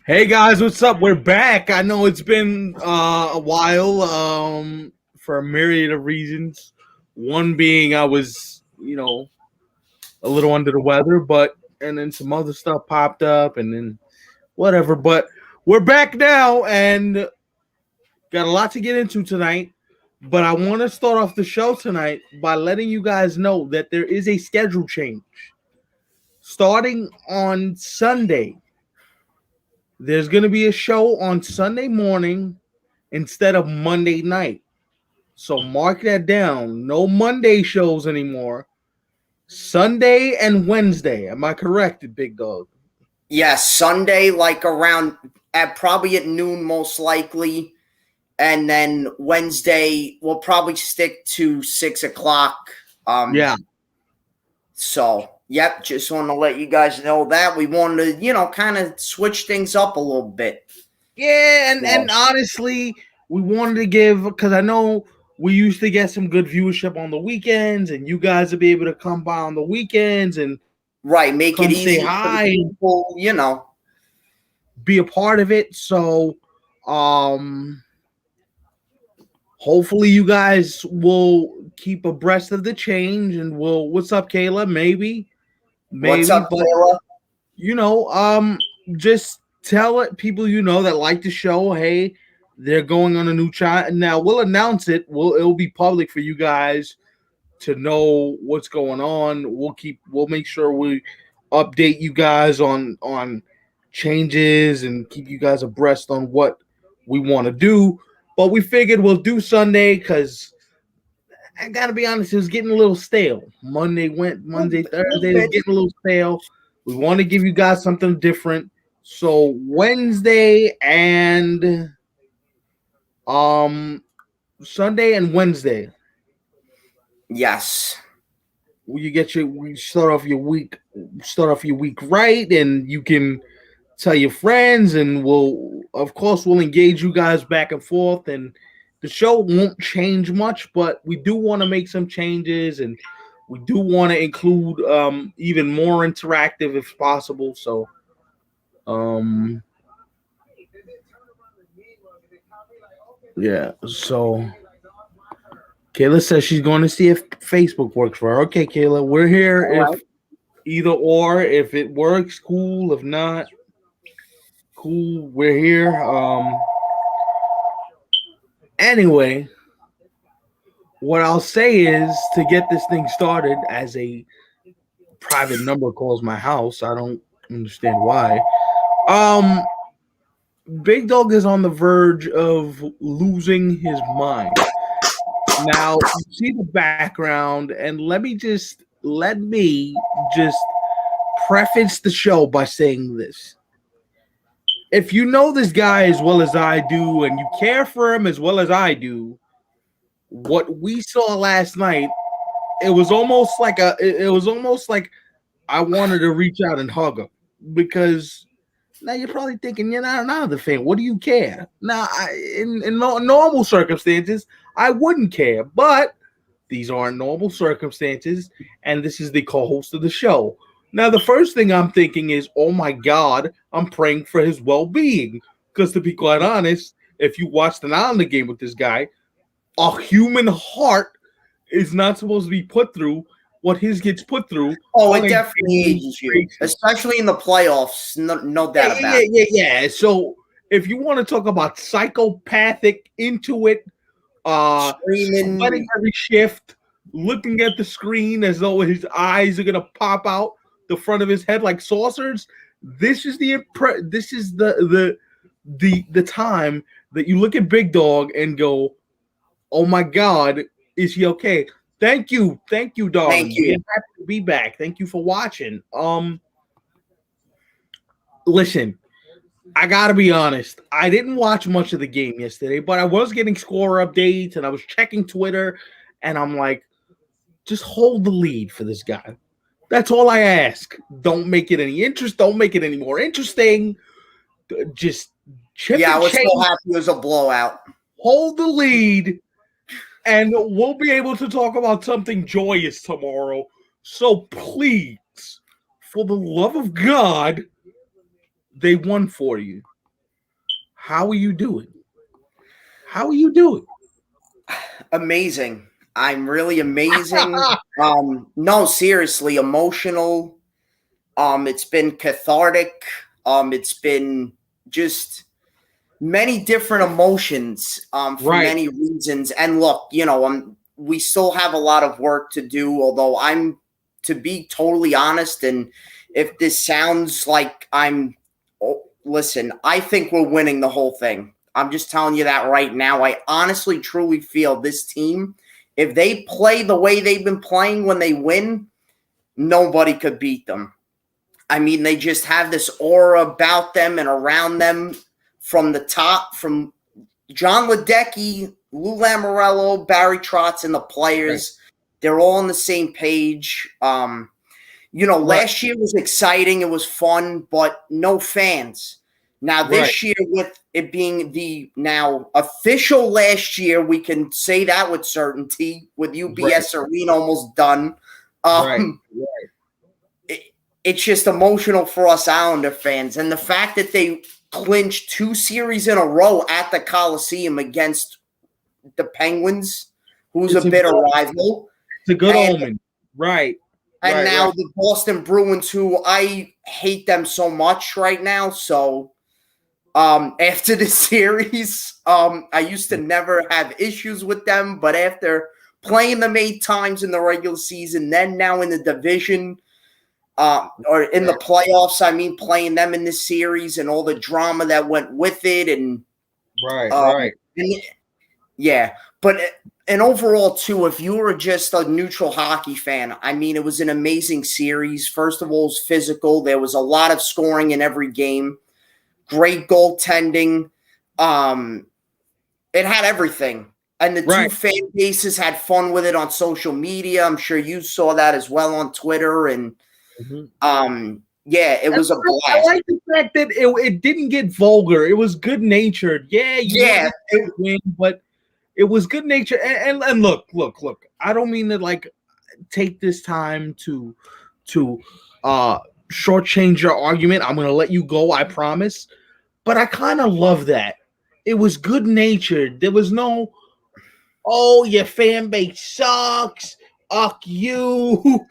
Hey guys, what's up? We're back. I know it's been a while for a myriad of reasons. One being I was, a little under the weather, but and then some other stuff popped up and then whatever, but we're back now and got a lot to get into tonight. But I want to start off the show tonight by letting you guys know that there is a schedule change. Starting on Sunday, there's going to be a show on Sunday morning instead of Monday night. So mark that down. No Monday shows anymore. Sunday and Wednesday. Am I correct, Big Dog? Yes, Sunday, like around at probably at noon, most likely, and then Wednesday we'll probably stick to 6 o'clock. Um, Yeah. so yep, just want to let you guys know that we wanted to, kind of switch things up a little bit. Yeah, and, So, and honestly, we wanted to give because I know we used to get some good viewership on the weekends, and you guys will be able to come by on the weekends and right, make it come say easy for the hi and people. be a part of it. So um hopefully you guys will keep abreast of the change and will what's up, Kayla? What's Maybe, up, but Kayla? you know, just tell it people you know that like the show, hey, they're going on a new channel. Now we'll announce it. It'll be public for you guys to know what's going on. We'll make sure we update you guys on changes and keep you guys abreast on what we want to do. But we figured we'll do Sunday because I gotta be honest, it was getting a little stale. Monday, Thursday, it was getting a little stale. We want to give you guys something different. So Wednesday and um Sunday and Wednesday, Yes. you start off your week right, and you can tell your friends, and we'll engage you guys back and forth, and the show won't change much, but we do want to make some changes, and we do want to include even more interactive if possible. So um yeah, so Kayla says she's going to see if Facebook works for her. Okay, Kayla, we're here All if right. either or. If it works, cool. If not, cool. We're here. Anyway, what I'll say is to get this thing started, as a private number calls my house. I don't understand why. Um, Big Dog is on the verge of losing his mind. Now you see the background, and let me just preface the show by saying this. If you know this guy as well as I do, and you care for him as well as I do, what we saw last night, it was almost like I wanted to reach out and hug him, because now you're probably thinking you're not another fan. What do you care? Now, in normal circumstances, I wouldn't care, but these aren't normal circumstances, and this is the co-host of the show. Now, the first thing I'm thinking is, oh my God, I'm praying for his well-being. Because to be quite honest, if you watched an Islander game with this guy, a human heart is not supposed to be put through what his gets put through Oh, on it a definitely daily ages you, basis. especially in the playoffs. No Yeah, doubt yeah, about it. yeah, yeah, yeah. So if you want to talk about psychopathic into it, sweating Screaming. every shift, looking at the screen as though his eyes are gonna pop out the front of his head like saucers. This is the time that you look at Big Dog and go, "Oh my God, is he okay?" Thank you, Thank darling. We're you. happy to be back. Thank you for watching. Listen, I gotta be honest. I didn't watch much of the game yesterday, but I was getting score updates and I was checking Twitter, and I'm like, just hold the lead for this guy. That's all I ask. Don't make it any interest. Don't make it any more interesting. Just chip Yeah, I and was so chase. happy it was a blowout. Hold the lead, and we'll be able to talk about something joyous tomorrow. So please, for the love of God, They won for you. How are you doing? How are you doing? Amazing. I'm really amazing. No, seriously, emotional. It's been cathartic. It's been just many different emotions for Right. many reasons. And look, we still have a lot of work to do, although to be totally honest, and if this sounds like listen, I think we're winning the whole thing. I'm just telling you that right now. I honestly, truly feel this team, if they play the way they've been playing when they win, nobody could beat them. I mean, they just have this aura about them and around them from the top, from John Ledecky, Lou Lamoriello, Barry Trotz, and the players. Right. They're all on the same page. Right. Last year was exciting. It was fun, but no fans. Now, this year, with it being the now official last year, we can say that with certainty, with UBS Arena almost done. It's just emotional for us Islander fans. And the fact that they clinched 2 series in a row at the Coliseum against the Penguins, who's a bitter rival. It's a good omen. Right. And now the Boston Bruins, who I hate them so much right now. So after the series, I used to never have issues with them. But after playing them 8 times in the regular season, then now in the division, or in the playoffs, I mean, playing them in this series and all the drama that went with it. And and overall, too, if you were just a neutral hockey fan, I mean, it was an amazing series. First of all, it was physical. There was a lot of scoring in every game. Great goaltending. It had everything. And the 2 fan bases had fun with it on social media. I'm sure you saw that as well on Twitter. And it was a blast. I like the fact that it didn't get vulgar. It was good natured. It win, but it was good natured. And look. I don't mean to take this time to shortchange your argument. I'm gonna let you go, I promise. But I kind of love that. It was good natured. There was no, oh, your fan base sucks. Fuck you.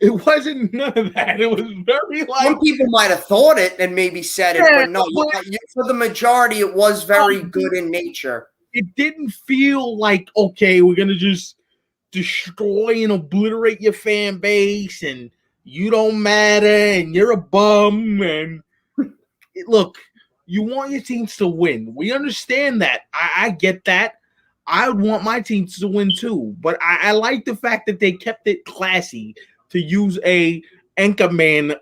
It wasn't none of that. It was very some people might have thought it and maybe said it, but no, for the majority, it was very good in nature. It didn't feel like, okay, we're gonna just destroy and obliterate your fan base, and you don't matter, and you're a bum. And look, you want your teams to win. We understand that. I get that. I would want my teams to win too, but I like the fact that they kept it classy. To use a Anchorman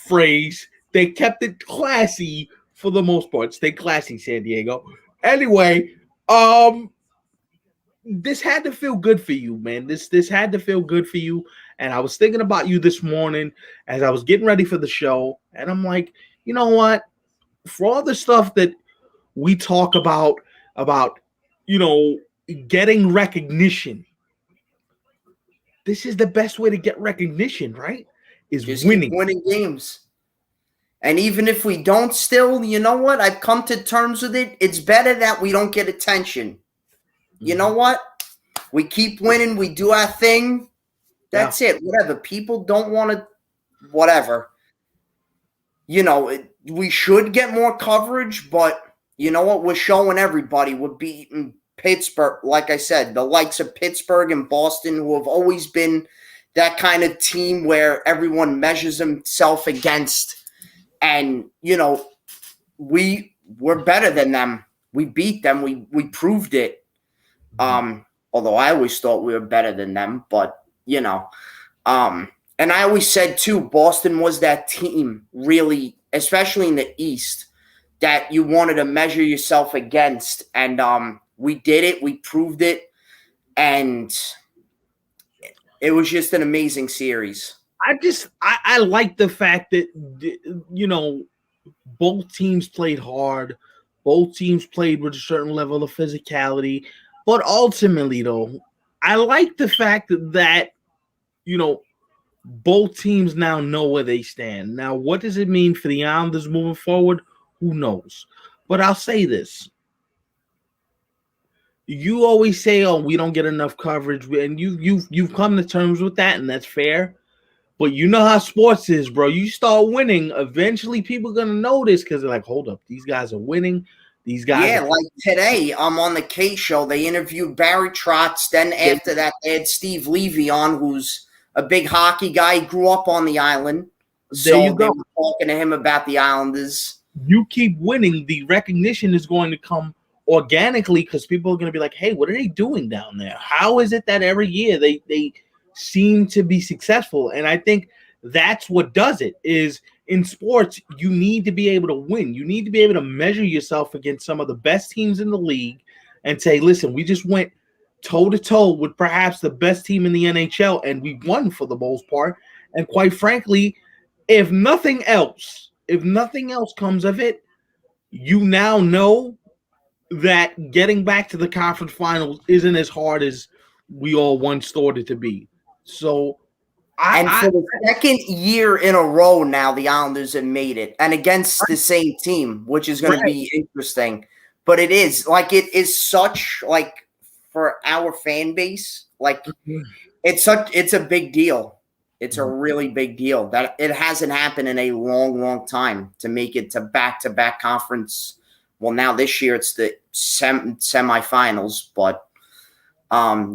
phrase, they kept it classy for the most part. Stay classy, San Diego. Anyway, this had to feel good for you, man. This had to feel good for you. And I was thinking about you this morning as I was getting ready for the show, and I'm like, you know what? For all the stuff that we talk about getting recognition. This is the best way to get recognition, right? Is just winning. Keep winning games. And even if we don't still, you know what? I've come to terms with it. It's better that we don't get attention. You know what? We keep winning. We do our thing. That's it. Whatever. People don't want to, whatever. We should get more coverage, but you know what? We're showing everybody. We're beating Pittsburgh, like I said, the likes of Pittsburgh and Boston, who have always been that kind of team where everyone measures himself against. And, we're better than them. We beat them. We proved it. Although I always thought we were better than them, but, and I always said, too, Boston was that team, really, especially in the East, that you wanted to measure yourself against. And we did it. We proved it. And it was just an amazing series. I like the fact that, both teams played hard. Both teams played with a certain level of physicality. But ultimately, though, I like the fact that Both teams now know where they stand. Now, what does it mean for the Islanders moving forward? Who knows? But I'll say this. You always say, "Oh, we don't get enough coverage," and you've come to terms with that, and that's fair. But you know how sports is, bro. You start winning, eventually people are gonna notice because they're like, "Hold up, these guys are winning. These guys Yeah, are." like today, I'm on the K show. They interviewed Barry Trotz. Then They, after that, they had Steve Levy on, who's a big hockey guy. He grew up on the island. there you So they go. were talking to him about the Islanders. You keep winning, the recognition is going to come organically because people are going to be like, "Hey, what are they doing down there? How is it that every year they seem to be successful?" And I think that's what does it. Is in sports, you need to be able to win. You need to be able to measure yourself against some of the best teams in the league and say, "Listen, we just went toe to toe with perhaps the best team in the NHL, and we won for the most part." And quite frankly, if nothing else comes of it, you now know that getting back to the conference finals isn't as hard as we all once thought it to be. So And I for the second year in a row now, the Islanders have made it, and against the same team, which is going to right. be interesting. But it is such like for our fan base, like it's a big deal. It's a really big deal that it hasn't happened in a long, long time to make it to back conference. Well, now this year it's the semifinals, but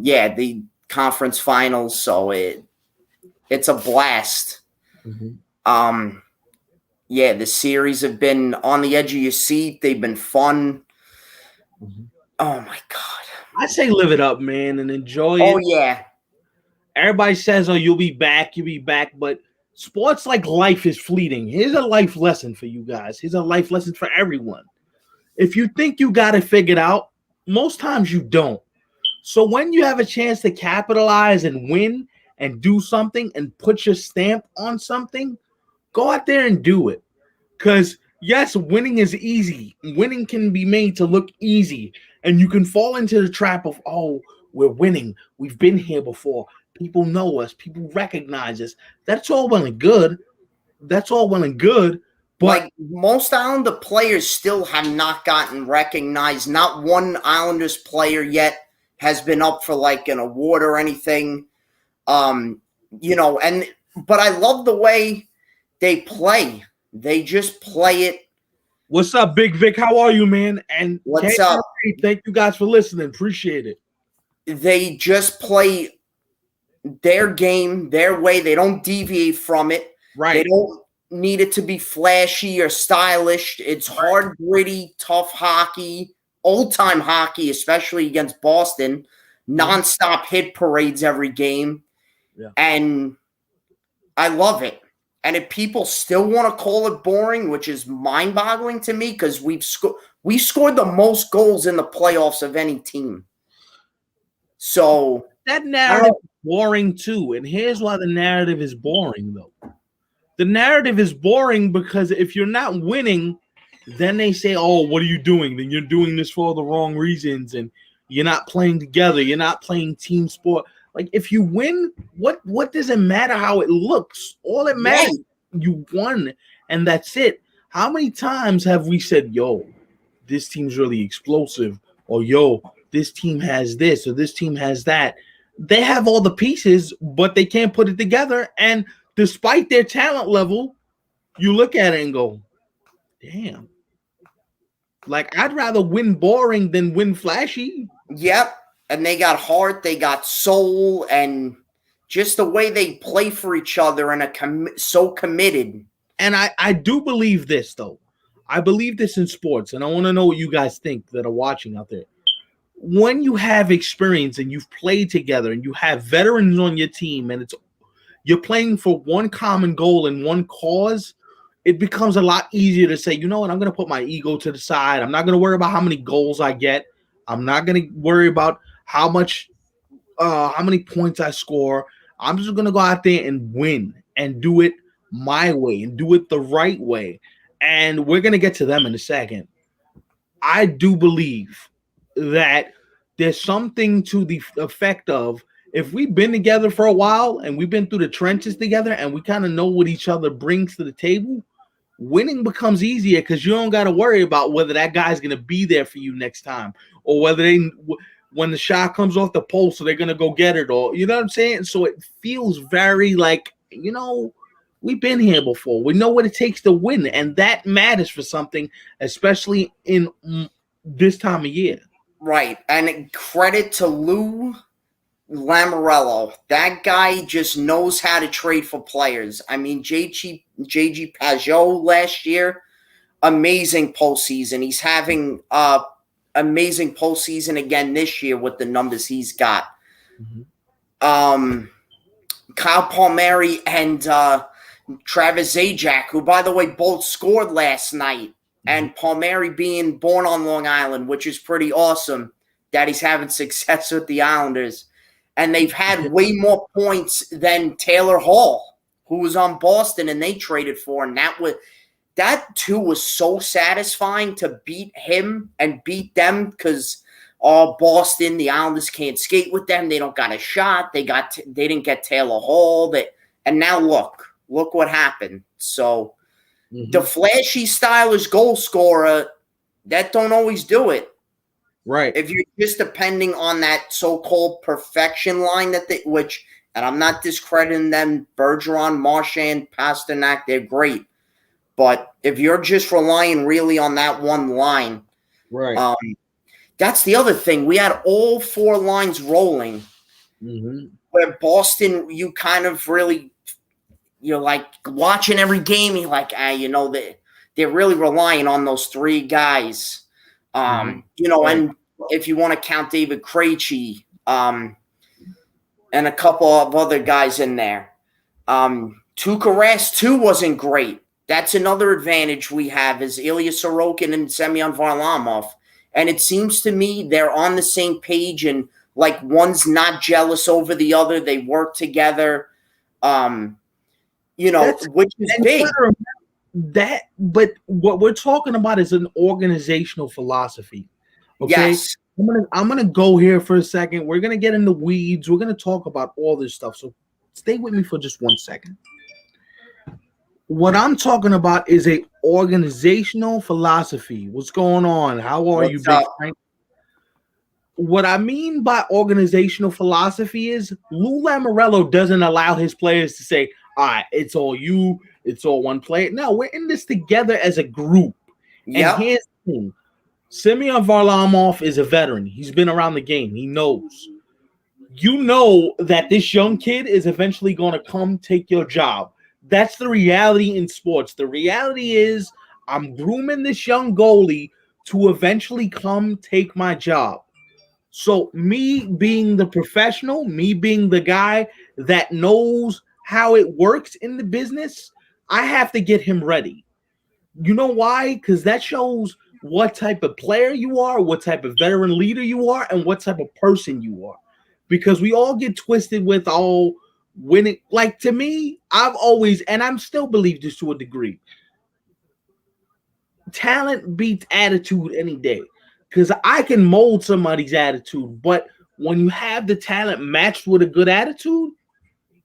yeah, the conference finals. So it's a blast. Mm-hmm. Um, yeah, the series have been on the edge of your seat. They've been fun. Mm-hmm. Oh my god. I say live it up, man, and enjoy Oh it. yeah. Everybody says, "Oh, you'll be back," but sports like life is fleeting. Here's a life lesson for you guys. Here's a life lesson for everyone. If you think you got it figured out, most times you don't. So when you have a chance to capitalize and win and do something and put your stamp on something, go out there and do it. Because yes, winning is easy. Winning can be made to look easy. And you can fall into the trap of, "Oh, we're winning. We've been here before. People know us. People recognize us." That's all well and good. That's all well and good. But Like most Islander players still have not gotten recognized. Not one Islanders player yet has been up for like an award or anything. Um, and but I love the way they play. They just play it. what's up, Big Vic? How are you, man? And What's up? thank you guys for listening. Appreciate it. They just play their game, their way. They don't deviate from it. They Right. don't need it to be flashy or stylish. It's hard, gritty, tough hockey, old time hockey, especially against Boston. Nonstop hit parades every game. Yeah. And I love it. And if people still want to call it boring, which is mind boggling to me, because we scored the most goals in the playoffs of any team. So That narrative is boring too. And here's why the narrative is boring, though. The narrative is boring because if you're not winning, then they say, "Oh, what are you doing? Then you're doing this for all the wrong reasons, and you're not playing together. You're not playing team sport." Like if you win, what does it matter how it looks? All it matters is you won, and that's it. How many times have we said, "Yo, this team's really explosive," or "Yo, this team has this," or "This team has that"? They have all the pieces, but they can't put it together. And despite their talent level, you look at it and go, "Damn." Like I'd rather win boring than win flashy. Yep. And they got heart, they got soul, and just the way they play for each other and so committed. And I do believe this, though. I believe this in sports, and I want to know what you guys think that are watching out there. When you have experience and you've played together and you have veterans on your team and you're playing for one common goal and one cause, it becomes a lot easier to say, "You know what, I'm going to put my ego to the side. I'm not going to worry about how many goals I get. I'm not going to worry about how many points I score. I'm just going to go out there and win and do it my way and do it the right way." And we're going to get to them in a second. I do believe that there's something to the effect of if we've been together for a while and we've been through the trenches together and we kind of know what each other brings to the table, winning becomes easier because you don't got to worry about whether that guy's going to be there for you next time or whether when the shot comes off the post, so they're going to go get it, or you know what I'm saying? So it feels very like, we've been here before. We know what it takes to win, and that matters for something, especially in this time of year. Right. And credit to Lou Lamoriello. That guy just knows how to trade for players. I mean, JG Pajot last year, amazing postseason. He's having amazing postseason again this year with the numbers he's got. Mm-hmm. Kyle Palmieri and Travis Zajac, who, by the way, both scored last night. And Palmieri being born on Long Island, which is pretty awesome that he's having success with the Islanders. And they've had way more points than Taylor Hall, who was on Boston and they traded for. And that too was so satisfying to beat him and beat them because Boston, the Islanders can't skate with them. They don't got a shot. They didn't get Taylor Hall. And now look what happened. So the flashy, stylish goal scorer, that don't always do it. Right. If you're just depending on that so-called perfection line and I'm not discrediting them, Bergeron, Marchand, Pasternak, they're great. But if you're just relying really on that one line, right. That's the other thing. We had all four lines rolling. Where Boston, you kind of really, you're like watching every game. You're like, they're really relying on those three guys. And if you want to count David Krejci, and a couple of other guys in there, Tuukka Rask too wasn't great. That's another advantage we have is Ilya Sorokin and Semyon Varlamov. And it seems to me they're on the same page and like one's not jealous over the other. They work together, which is big. But what we're talking about is an organizational philosophy. Okay. Yes. I'm gonna go here for a second. We're gonna get in the weeds. We're gonna talk about all this stuff. So stay with me for just 1 second. What I'm talking about is a organizational philosophy. What's going on? How are you, Big Frank? What I mean by organizational philosophy is Lou Lamoriello doesn't allow his players to say, all right, it's all you, it's all one player. No, we're in this together as a group. Yep. And here's the thing. Semyon Varlamov is a veteran. He's been around the game. He knows. You know that this young kid is eventually going to come take your job. That's the reality in sports. The reality is I'm grooming this young goalie to eventually come take my job. So me being the professional, me being the guy that knows how it works in the business, I have to get him ready. You know why? Because that shows what type of player you are, what type of veteran leader you are, and what type of person you are. Because we all get twisted with all winning. Like, to me, I've always, and I'm still believe this to a degree, talent beats attitude any day. Because I can mold somebody's attitude, but when you have the talent matched with a good attitude,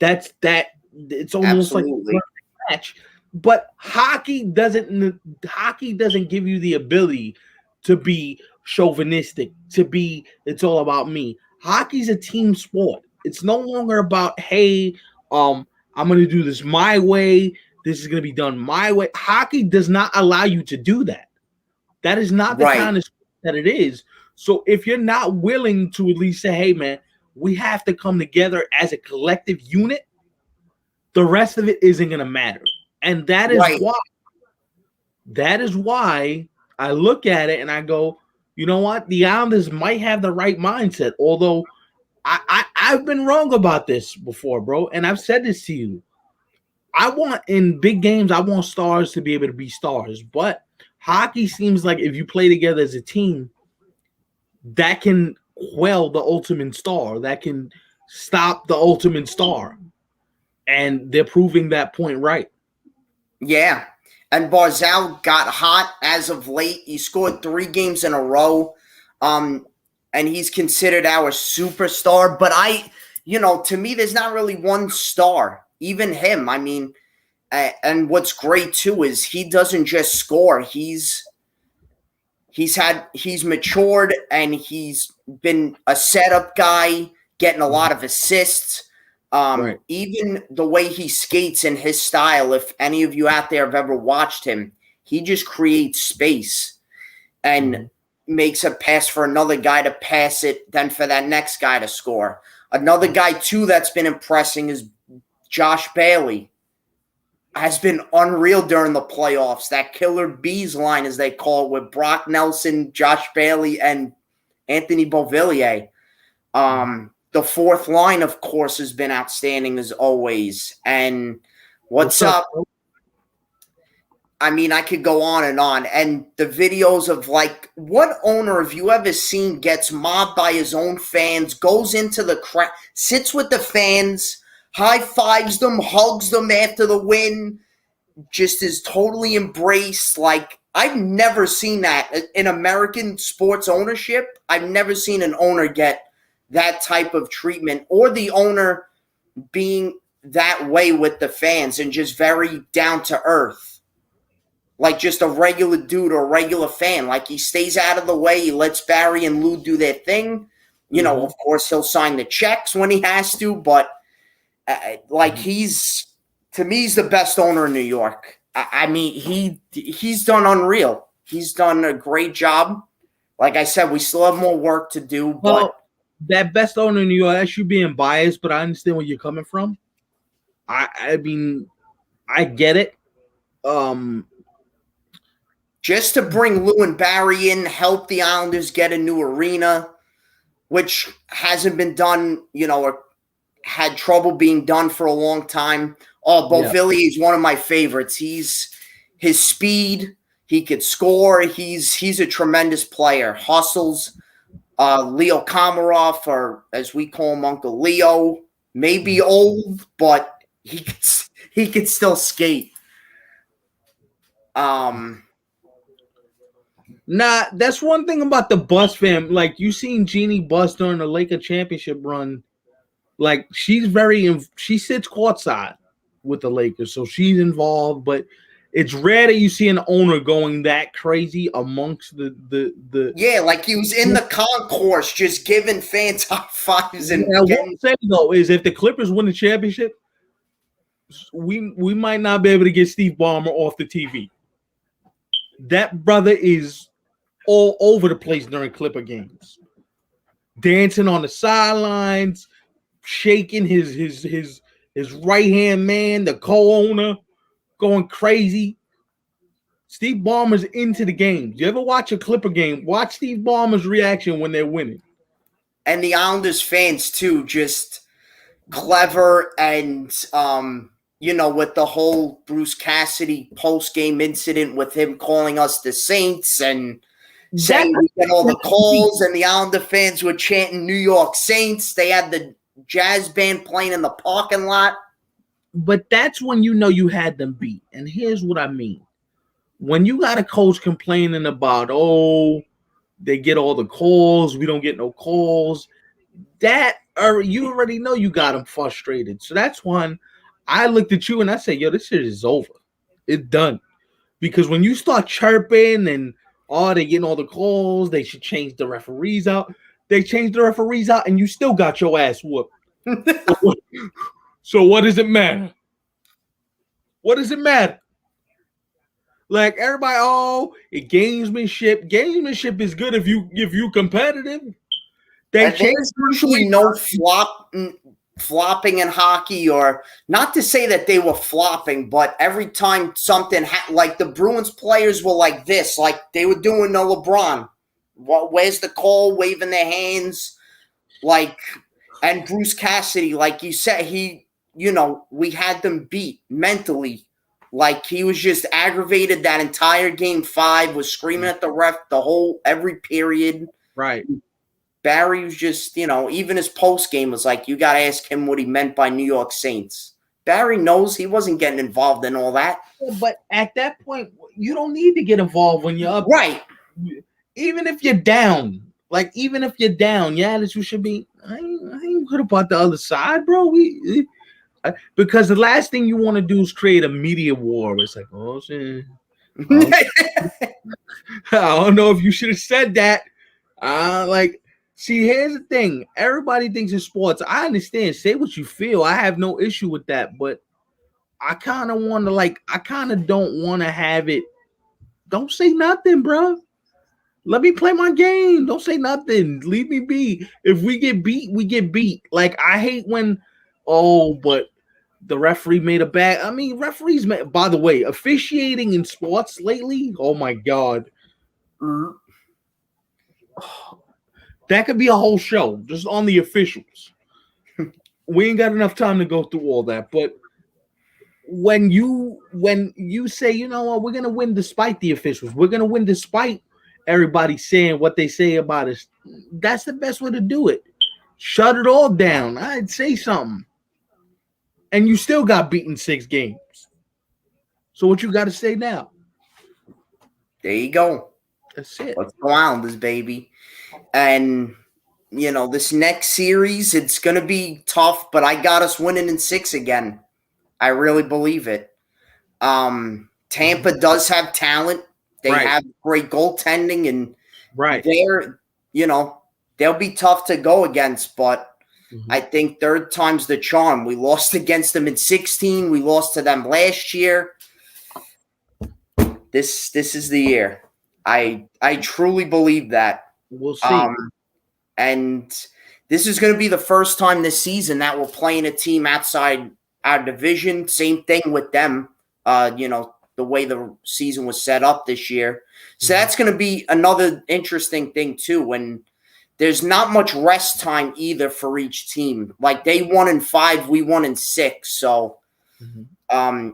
it's almost Absolutely. like a match. But hockey doesn't give you the ability to be chauvinistic, to be it's all about me. Hockey's a team sport. It's no longer about, hey, I'm going to do this my way. This is going to be done my way. Hockey does not allow you to do that. That is not the kind of sport that it is. So if you're not willing to at least say, hey, man, we have to come together as a collective unit, the rest of it isn't going to matter. And that is why I look at it and I go, you know what? The Islanders might have the right mindset, although I've been wrong about this before, bro. And I've said this to you. In big games, I want stars to be able to be stars. But hockey seems like if you play together as a team, that can quell the ultimate star. That can stop the ultimate star. And they're proving that point right. Yeah. And Barzal got hot as of late. He scored 3 games in a row. And he's considered our superstar. But to me, there's not really one star. Even him. I mean, and what's great too is he doesn't just score. He's matured and he's been a setup guy, getting a lot of assists. Right. Even the way he skates and his style, if any of you out there have ever watched him, he just creates space and makes a pass for another guy to pass it, then for that next guy to score. Another guy, too, that's been impressing is Josh Bailey. Has been unreal during the playoffs. That killer bees line, as they call it, with Brock Nelson, Josh Bailey, and Anthony Beauvillier. The fourth line, of course, has been outstanding as always. And what's up? I mean, I could go on. And the videos of, like, what owner have you ever seen gets mobbed by his own fans, goes into the crowd, sits with the fans, high fives them, hugs them after the win, just is totally embraced. Like, I've never seen that in American sports ownership. I've never seen an owner get that type of treatment, or the owner being that way with the fans and just very down to earth. Like just a regular dude or a regular fan. Like he stays out of the way. He lets Barry and Lou do their thing. Of course, he'll sign the checks when he has to, but to me, he's the best owner in New York. I mean, he's done unreal. He's done a great job. Like I said, we still have more work to do. But that best owner in New York, that's you being biased, but I understand where you're coming from. I mean, I get it. Just to bring Lou and Barry in, help the Islanders get a new arena, which hasn't been done, or had trouble being done for a long time. Oh, Beauvillier is one of my favorites. His speed, he could score. He's a tremendous player. Hustles. Leo Komarov, or as we call him, Uncle Leo, may be old, but he could still skate. Nah, that's one thing about the Bus fam. Like, you seen Jeannie Buss during the Laker championship run. Like, she sits courtside with the Lakers, so she's involved. But it's rare that you see an owner going that crazy amongst the. Yeah, like he was in the concourse just giving fans high fives. And what I'm saying though is, if the Clippers win the championship, we might not be able to get Steve Ballmer off the TV. That brother is all over the place during Clipper games, dancing on the sidelines, shaking his right hand man, the co-owner, going crazy. Steve Ballmer's into the game. You ever watch a Clipper game? Watch Steve Ballmer's reaction when they're winning. And the Islanders fans too, just clever and with the whole Bruce Cassidy post-game incident with him calling us the Saints and saying we get all the calls, and the Islander fans were chanting New York Saints. They had the jazz band playing in the parking lot. But that's when you had them beat. And here's what I mean. When you got a coach complaining about, they get all the calls, we don't get no calls, you already know you got them frustrated. So that's when I looked at you and I said, this shit is over. It's done. Because when you start chirping and they getting all the calls, they should change the referees out. They changed the referees out and you still got your ass whooped. So what does it matter? What does it matter? Like, everybody, gamesmanship. Gamesmanship is good if you competitive. There's usually no flopping in hockey, or not to say that they were flopping, but every time something like the Bruins players were like this, like they were doing the LeBron. Where's the call? Waving their hands, and Bruce Cassidy, like you said, we had them beat mentally. Like, he was just aggravated that entire game 5, was screaming at the ref every period. Right. Barry was just, even his post game was like, you got to ask him what he meant by New York Saints. Barry knows he wasn't getting involved in all that. But at that point, you don't need to get involved when you're up. Right. Even if you're down, Like, even if you're down, yeah, that you should be. I ain't good about the other side, bro. Because the last thing you want to do is create a media war. It's like, oh shit. I don't know if you should have said that. Like, see, here's the thing. Everybody thinks in sports. I understand. Say what you feel. I have no issue with that. But I kind of want to, like, I kind of don't want to have it. Don't say nothing, bro. Let me play my game. Don't say nothing. Leave me be. If we get beat, we get beat. Like, I hate when, but the referee made a bad. I mean, referees, by the way, officiating in sports lately, oh my God. That could be a whole show just on the officials. We ain't got enough time to go through all that. But when you say, you know what, we're going to win despite the officials. We're going to win despite everybody saying what they say about us. That's the best way to do it. Shut it all down. I'd say something. And you still got beaten 6 games. So what you got to say now? There you go. That's it. Let's go on this baby. And, you know, this next series, it's going to be tough, but I got us winning in 6 again. I really believe it. Tampa does have talent. They have great goaltending, and they're, you know, they'll be tough to go against, but I think third time's the charm. We lost against them in 16. We lost to them last year. This is the year. I truly believe that. We'll see. And this is going to be the first time this season that we're playing a team outside our division. Same thing with them. You know, the way the season was set up this year. So that's going to be another interesting thing too, when there's not much rest time either for each team. Like, they won in 5, we won in 6. So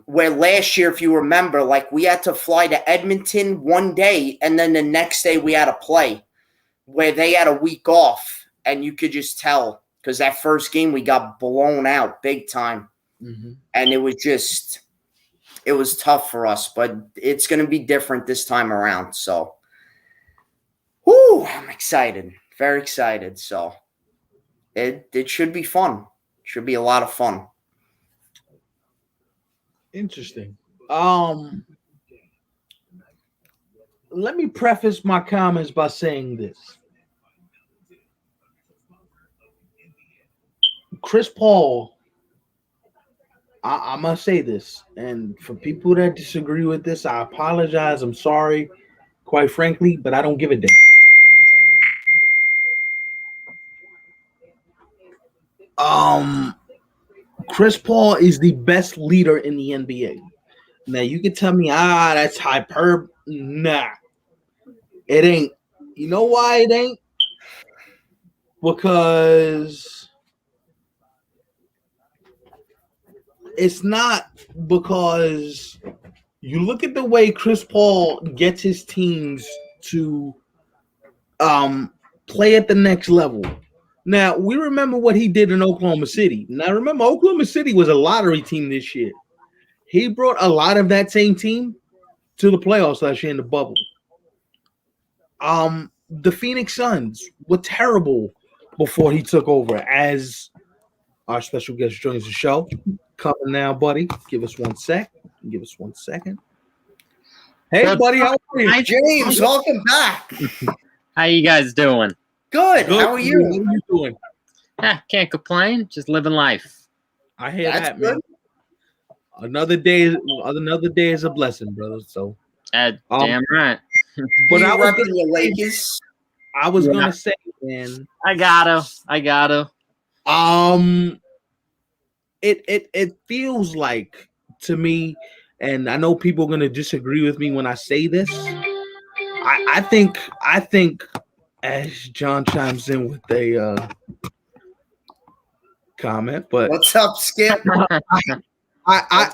where last year, if you remember, like, we had to fly to Edmonton one day, and then the next day we had to play, where they had a week off, and you could just tell, because that first game we got blown out big time. And it was tough for us, but it's going to be different this time around. So, I'm excited. Very excited. So it should be fun. Should be a lot of fun. Interesting. Let me preface my comments by saying this. Chris Paul, I must say this, and for people that disagree with this, I apologize. I'm sorry, quite frankly, but I don't give a damn. Chris Paul is the best leader in the NBA. Now, you can tell me, that's hyperbole. Nah, it ain't. You know why it ain't? Because it's not, because you look at the way Chris Paul gets his teams to play at the next level. Now, we remember what he did in Oklahoma City. Now, remember, Oklahoma City was a lottery team this year. He brought a lot of that same team to the playoffs last year in the bubble. The Phoenix Suns were terrible before he took over, as our special guest joins the show. Coming now, buddy. Give us 1 sec. Give us 1 second. Hey, buddy. How are you? Hi, James. Welcome back. How you guys doing? Good. How are you? What are you doing? Can't complain. Just living life. I hear That's that, man. good. Another day is a blessing, brother. So, Damn right. but You I was repping your Lakers? gonna say, man. I gotta. It feels like, to me, and I know people are gonna disagree with me when I say this. I think as John chimes in with a comment, but What's up, Skip? I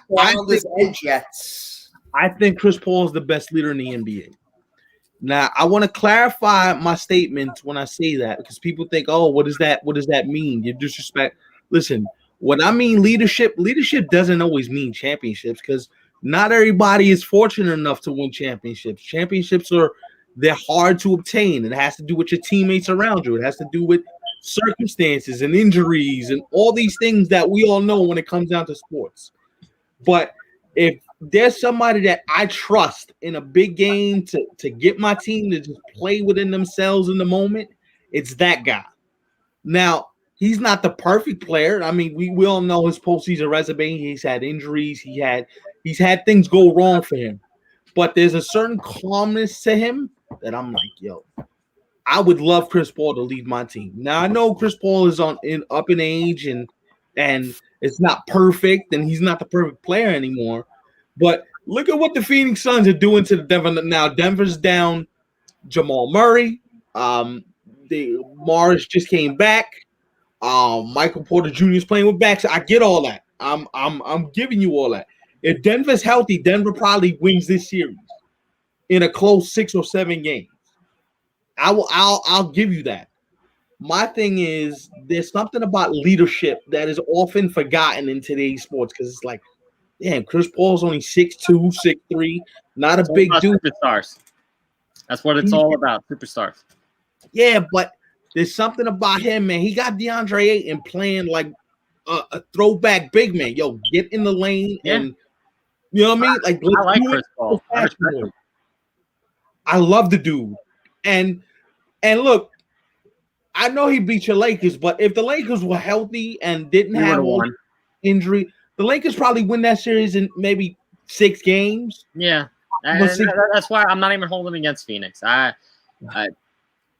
think Chris Paul is the best leader in the NBA. Now, I want to clarify my statement when I say that, because people think, "Oh, what does that mean? You disrespect." Listen, when I mean leadership doesn't always mean championships, because not everybody is fortunate enough to win championships. Championships are they're hard to obtain. It has to do with your teammates around you. It has to do with circumstances and injuries and all these things that we all know when it comes down to sports. But if there's somebody that I trust in a big game to get my team to just play within themselves in the moment, it's that guy. Now, he's not the perfect player. I mean, we all know his postseason resume. He's had injuries. He's had things go wrong for him. But there's a certain calmness to him that I'm like, yo, I would love Chris Paul to lead my team. Now I know Chris Paul is up in age and it's not perfect and he's not the perfect player anymore. But look at what the Phoenix Suns are doing to the Denver. Now Denver's down Jamal Murray. The Morris just came back. Michael Porter Jr. is playing with backs. I get all that. I'm giving you all that. If Denver's healthy, Denver probably wins this series in a close 6 or 7 games. I'll give you that. My thing is there's something about leadership that is often forgotten in today's sports because it's like, damn, Chris Paul's only 6'2", 6'3", not a big dude. Superstars. That's what it's all about, superstars. Yeah, but there's something about him, man. He got DeAndre Ayton playing like a throwback big man. Yo, get in the lane and you know what I mean? Like, I like Chris Paul. I love the dude. And look, I know he beat your Lakers, but if the Lakers were healthy and didn't have all injury, the Lakers probably win that series in maybe 6 games. Yeah. That's why I'm not even holding against Phoenix. I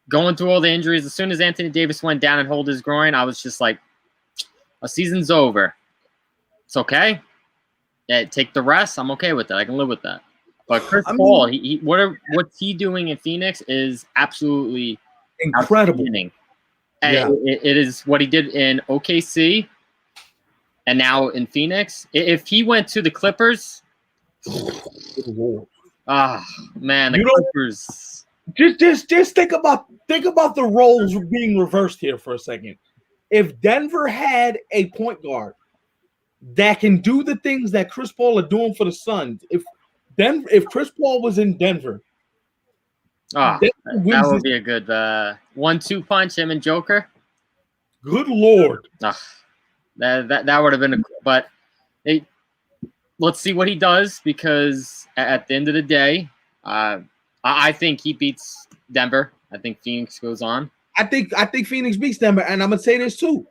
going through all the injuries, as soon as Anthony Davis went down and hold his groin, I was just like, a season's over. It's okay. Yeah, take the rest. I'm okay with that. I can live with that. But Chris Paul, what's he doing in Phoenix is absolutely incredible. Yeah. It is what he did in OKC and now in Phoenix. If he went to the Clippers, man, the Clippers. Just think about the roles being reversed here for a second. If Denver had a point guard that can do the things that Chris Paul are doing for the Suns, if Chris Paul was in Denver, that would be a good 1-2 punch, him and Joker. Good Lord. That would have been but let's see what he does, because at the end of the day, I think he beats Denver. I think Phoenix goes on. I think Phoenix beats Denver, and I'm gonna say this too.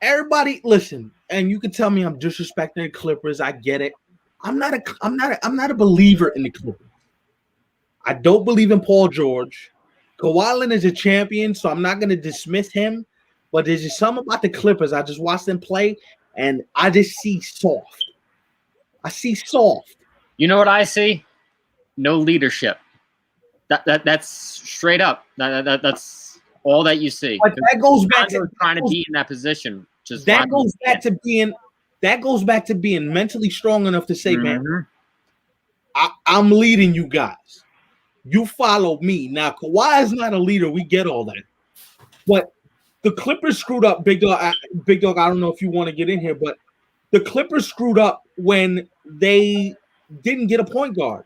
Everybody listen, and you can tell me I'm disrespecting the Clippers. I get it. I'm not a believer in the Clippers. I don't believe in Paul George. Kawhi Leonard is a champion, so I'm not gonna dismiss him. But there's just something about the Clippers. I just watched them play, and I just see soft. I see soft. You know what I see? No leadership. That's straight up. That's all that you see. But that goes back to trying to be in that position. That goes back to being mentally strong enough to say, man, I'm leading you guys. You follow me. Now, Kawhi is not a leader. We get all that. But the Clippers screwed up, Big Dog. Big Dog, I don't know if you want to get in here, but the Clippers screwed up when they didn't get a point guard.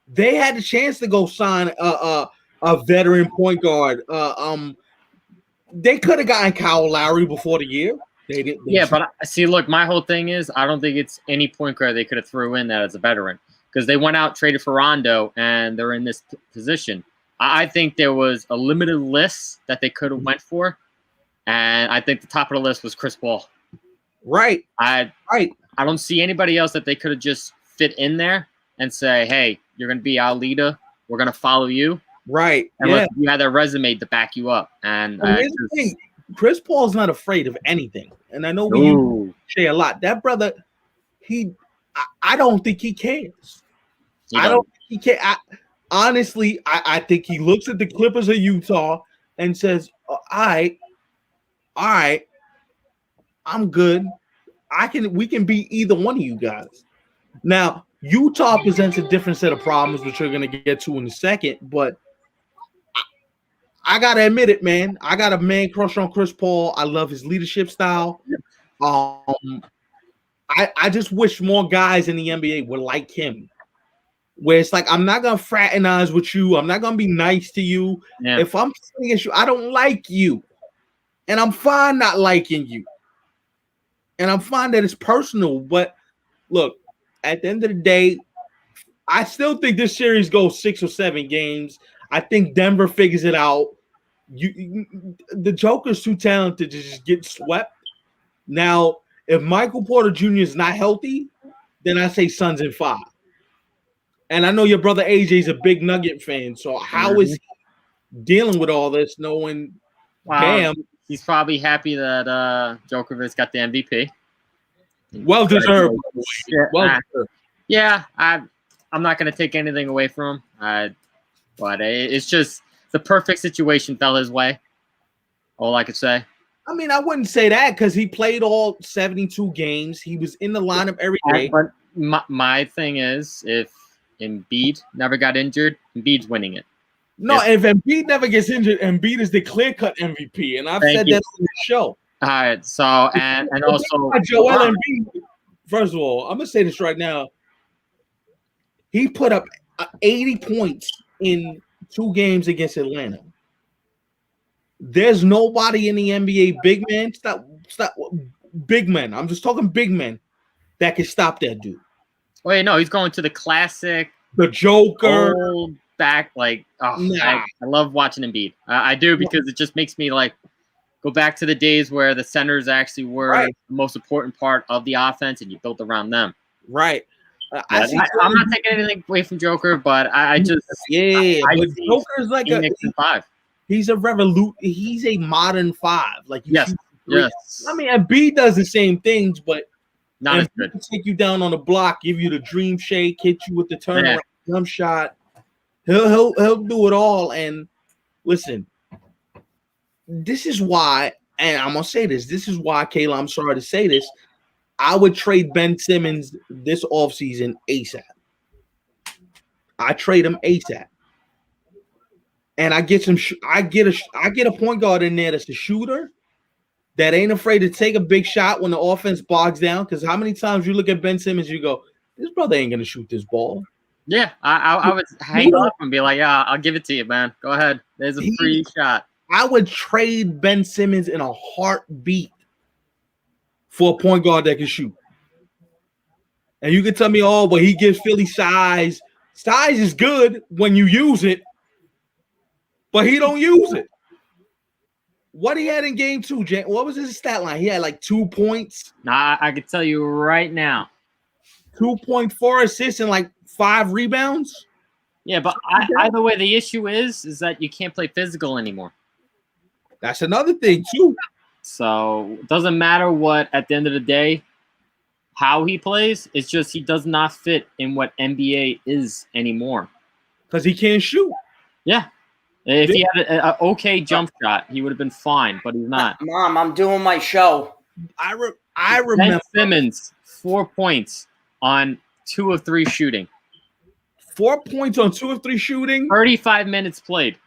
They had the chance to go sign a veteran point guard. They could have gotten Kyle Lowry before the year. They didn't. But see, look, my whole thing is I don't think it's any point guard they could have threw in that as a veteran, because they went out, traded for Rondo, and they're in this position. I think there was a limited list that they could have went for, and I think the top of the list was Chris Paul. Right. I don't see anybody else that they could have just fit in there and say, hey, you're going to be our leader. We're going to follow you. Right. And look, you had that resume to back you up. And here's the thing. Chris Paul's not afraid of anything. And I know we say a lot. That brother, I don't think he cares. I don't think he cares. Honestly, I think he looks at the Clippers of Utah and says, all right, I'm good. We can beat either one of you guys. Now, Utah presents a different set of problems, which we're going to get to in a second, but I got to admit it, man. I got a man crush on Chris Paul. I love his leadership style. I just wish more guys in the NBA were like him. where it's like I'm not gonna fraternize with you. I'm not gonna be nice to you. Yeah. If I'm playing against you, I don't like you, and I'm fine not liking you, and I'm fine that it's personal. But look, at the end of the day, I still think this series goes 6 or 7 games. I think Denver figures it out. The Joker's too talented to just get swept. Now, if Michael Porter Jr. is not healthy, then I say Suns in 5. And I know your brother AJ is a big Nugget fan, so how is he dealing with all this, knowing, damn, he's probably happy that Djokovic got the MVP. well deserved. Well deserved. Yeah, I'm not going to take anything away from him, but it's just the perfect situation fell his way. All I could say. I mean, I wouldn't say that because he played all 72 games. He was in the lineup every day. But my thing is, if Embiid never got injured, Embiid's winning it. No, if Embiid never gets injured, Embiid is the clear-cut MVP, and I've said that on the show. All right, so and also Joel Embiid. First of all, I'm gonna say this right now. He put up 80 points in 2 games against Atlanta. There's nobody in the NBA big man. Stop big men. I'm just talking big men that can stop that dude. Wait, no, he's going to the classic, the Joker, old back. Like, I love watching Embiid. I do because it just makes me like go back to the days where the centers actually were the most important part of the offense, and you built around them. Right. I'm not taking anything away from Joker, but I just but Joker's like Phoenix in 5. He's a He's a modern 5. Like yes. I mean, Embiid does the same things, but not as good. Take you down on the block, give you the dream shake, hit you with the turnaround jump shot. He'll do it all. And listen, this is why, and I'm gonna say this. This is why, Kayla, I'm sorry to say this. I would trade Ben Simmons this offseason ASAP. I trade him ASAP. And I get a point guard in there that's a shooter that ain't afraid to take a big shot when the offense bogs down. Because how many times you look at Ben Simmons, you go, this brother ain't gonna shoot this ball. Yeah, I would hang up and be like, yeah, I'll give it to you, man. Go ahead. There's a free shot. I would trade Ben Simmons in a heartbeat for a point guard that can shoot. And you can tell me, oh, but he gives Philly size. Size is good when you use it, but he don't use it. What he had in game 2, Jay? What was his stat line? He had like 2 points. Nah, I can tell you right now. 2.4 assists and like 5 rebounds. Yeah, but either way, the issue is that you can't play physical anymore. That's another thing too. So it doesn't matter what, at the end of the day, how he plays. It's just he does not fit in what NBA is anymore. Because he can't shoot. Yeah. If he had an okay jump shot, he would have been fine, but he's not. Mom, I'm doing my show. I remember Ben Simmons, 4 points on 2 of 3 shooting. 4 points on 2 of 3 shooting? 35 minutes played.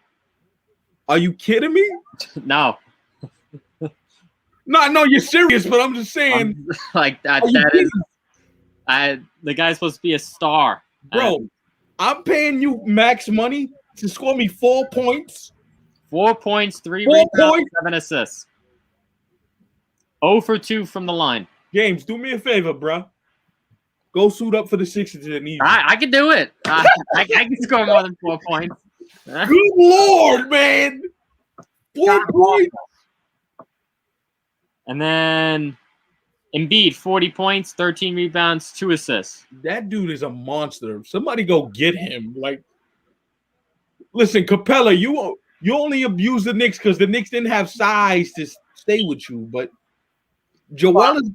Are you kidding me? No. No, I know you're serious, but I'm just saying. Like that is the guy's supposed to be a star. Bro, I'm paying you max money to score me 4 points. 4 points, 3 rebounds, 7 assists. 0 for 2 from the line. James, do me a favor, bro. Go suit up for the Sixers and easy. I can do it. I can score more than 4 points. Good Lord, man. 4 points. And then Embiid, 40 points, 13 rebounds, 2 assists. That dude is a monster. Somebody go get him. Like, listen, Capella, you only abuse the Knicks because the Knicks didn't have size to stay with you. But Joel is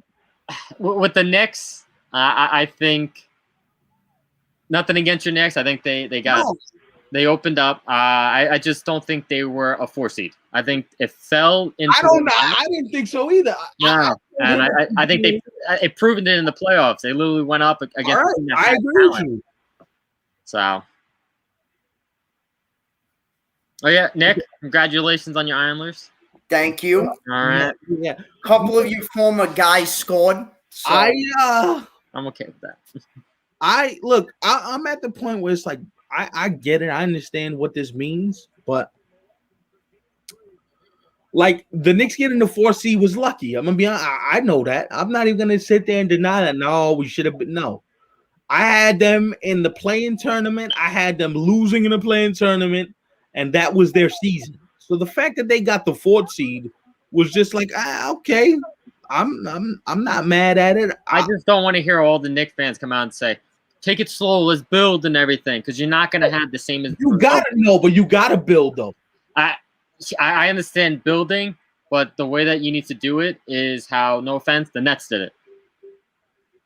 with the Knicks. I think nothing against your Knicks. I think they opened up. I just don't think they were a 4 seed. I think it fell into. I don't know. I didn't think so either. No, and I think it proven it in the playoffs. They literally went up against. Right. I agree with you. So. Oh yeah, Nick! Congratulations on your Islanders. Thank you. All right. Yeah. A couple of you former guys scored. So. I'm okay with that. I'm at the point where it's like I get it. I understand what this means, but like the Knicks getting the 4 seed was lucky. I'm gonna be honest. I know that. I'm not even gonna sit there and deny that. No, we should have been. No, I had them in the playing tournament. I had them losing in the playing tournament, and that was their season. So the fact that they got the 4th seed was just like, okay, I'm not mad at it. I just don't want to hear all the Knicks fans come out and say, "Take it slow, let's build and everything," because you're not going to have the same as you gotta know, but you gotta build though. I understand building, but the way that you need to do it is how, no offense, the Nets did it.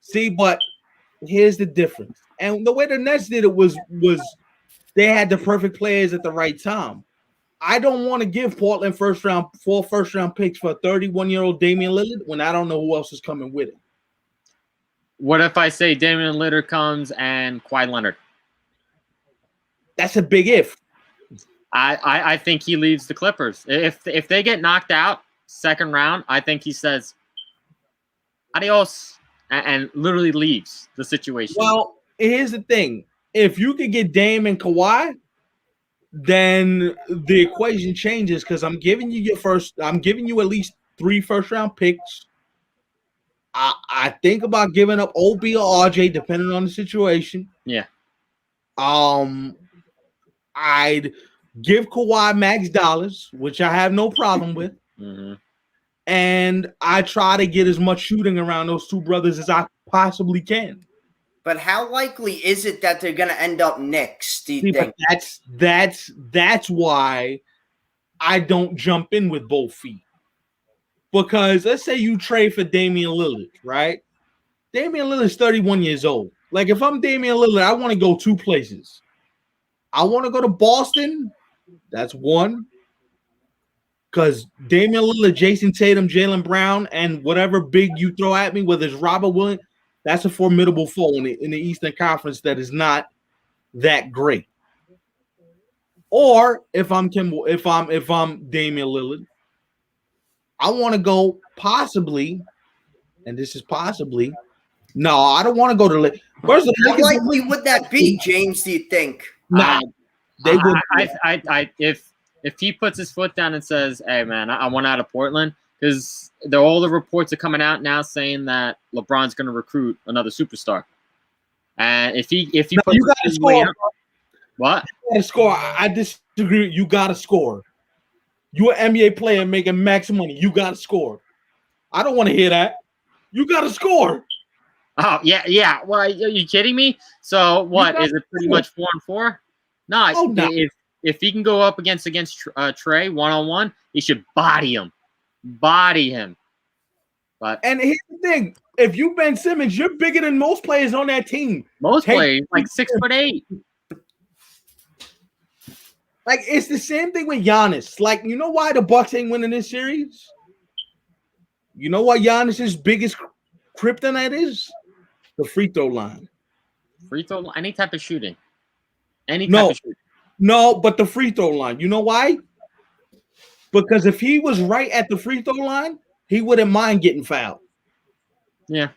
See, but here's the difference. And the way the Nets did it was they had the perfect players at the right time. I don't want to give Portland 4 first round picks for a 31-year-old Damian Lillard when I don't know who else is coming with it. What if I say Damian Lillard comes and Kawhi Leonard? That's a big if. I think he leaves the Clippers. If they get knocked out second round, I think he says adios and literally leaves the situation. Well, here's the thing. If you could get Dame and Kawhi, then the equation changes because I'm giving you at least 3 first round picks. I think about giving up OB or RJ depending on the situation. Yeah. I'd give Kawhi max dollars, which I have no problem with. Mm-hmm. And I try to get as much shooting around those two brothers as I possibly can. But how likely is it that they're going to end up Knicks, do you think? That's why I don't jump in with both feet. Because let's say you trade for Damian Lillard, right? Damian Lillard's 31 years old. Like, if I'm Damian Lillard, I want to go 2 places. I want to go to Boston. That's one. Because Damian Lillard, Jason Tatum, Jaylen Brown, and whatever big you throw at me, whether it's Robert Williams, that's a formidable foe in the Eastern Conference that is not that great. Or if I'm Damian Lillard, I want to go possibly, and this is possibly. No, I don't want to go to. First of all, how likely would that be, James? Do you think? Nah, they would. If he puts his foot down and says, "Hey, man, I want out of Portland," because all the reports are coming out now saying that LeBron's going to recruit another superstar, and if he puts you got to score. What? You got to score. I disagree. You got to score. You're an NBA player making max money. You got to score. I don't want to hear that. You got to score. Oh, yeah. Well, are you kidding me? So what, is it pretty much 4-4? No, if he can go up against Trey one-on-one, he should body him. But and here's the thing. If you Ben Simmons, you're bigger than most players on that team. Most players, like 6'8". Like, it's the same thing with Giannis. Like, you know why the Bucks ain't winning this series? You know why Giannis's biggest kryptonite is? The free throw line. Free throw line? Any type of shooting. No, but the free throw line. You know why? Because if he was right at the free throw line, he wouldn't mind getting fouled. Yeah.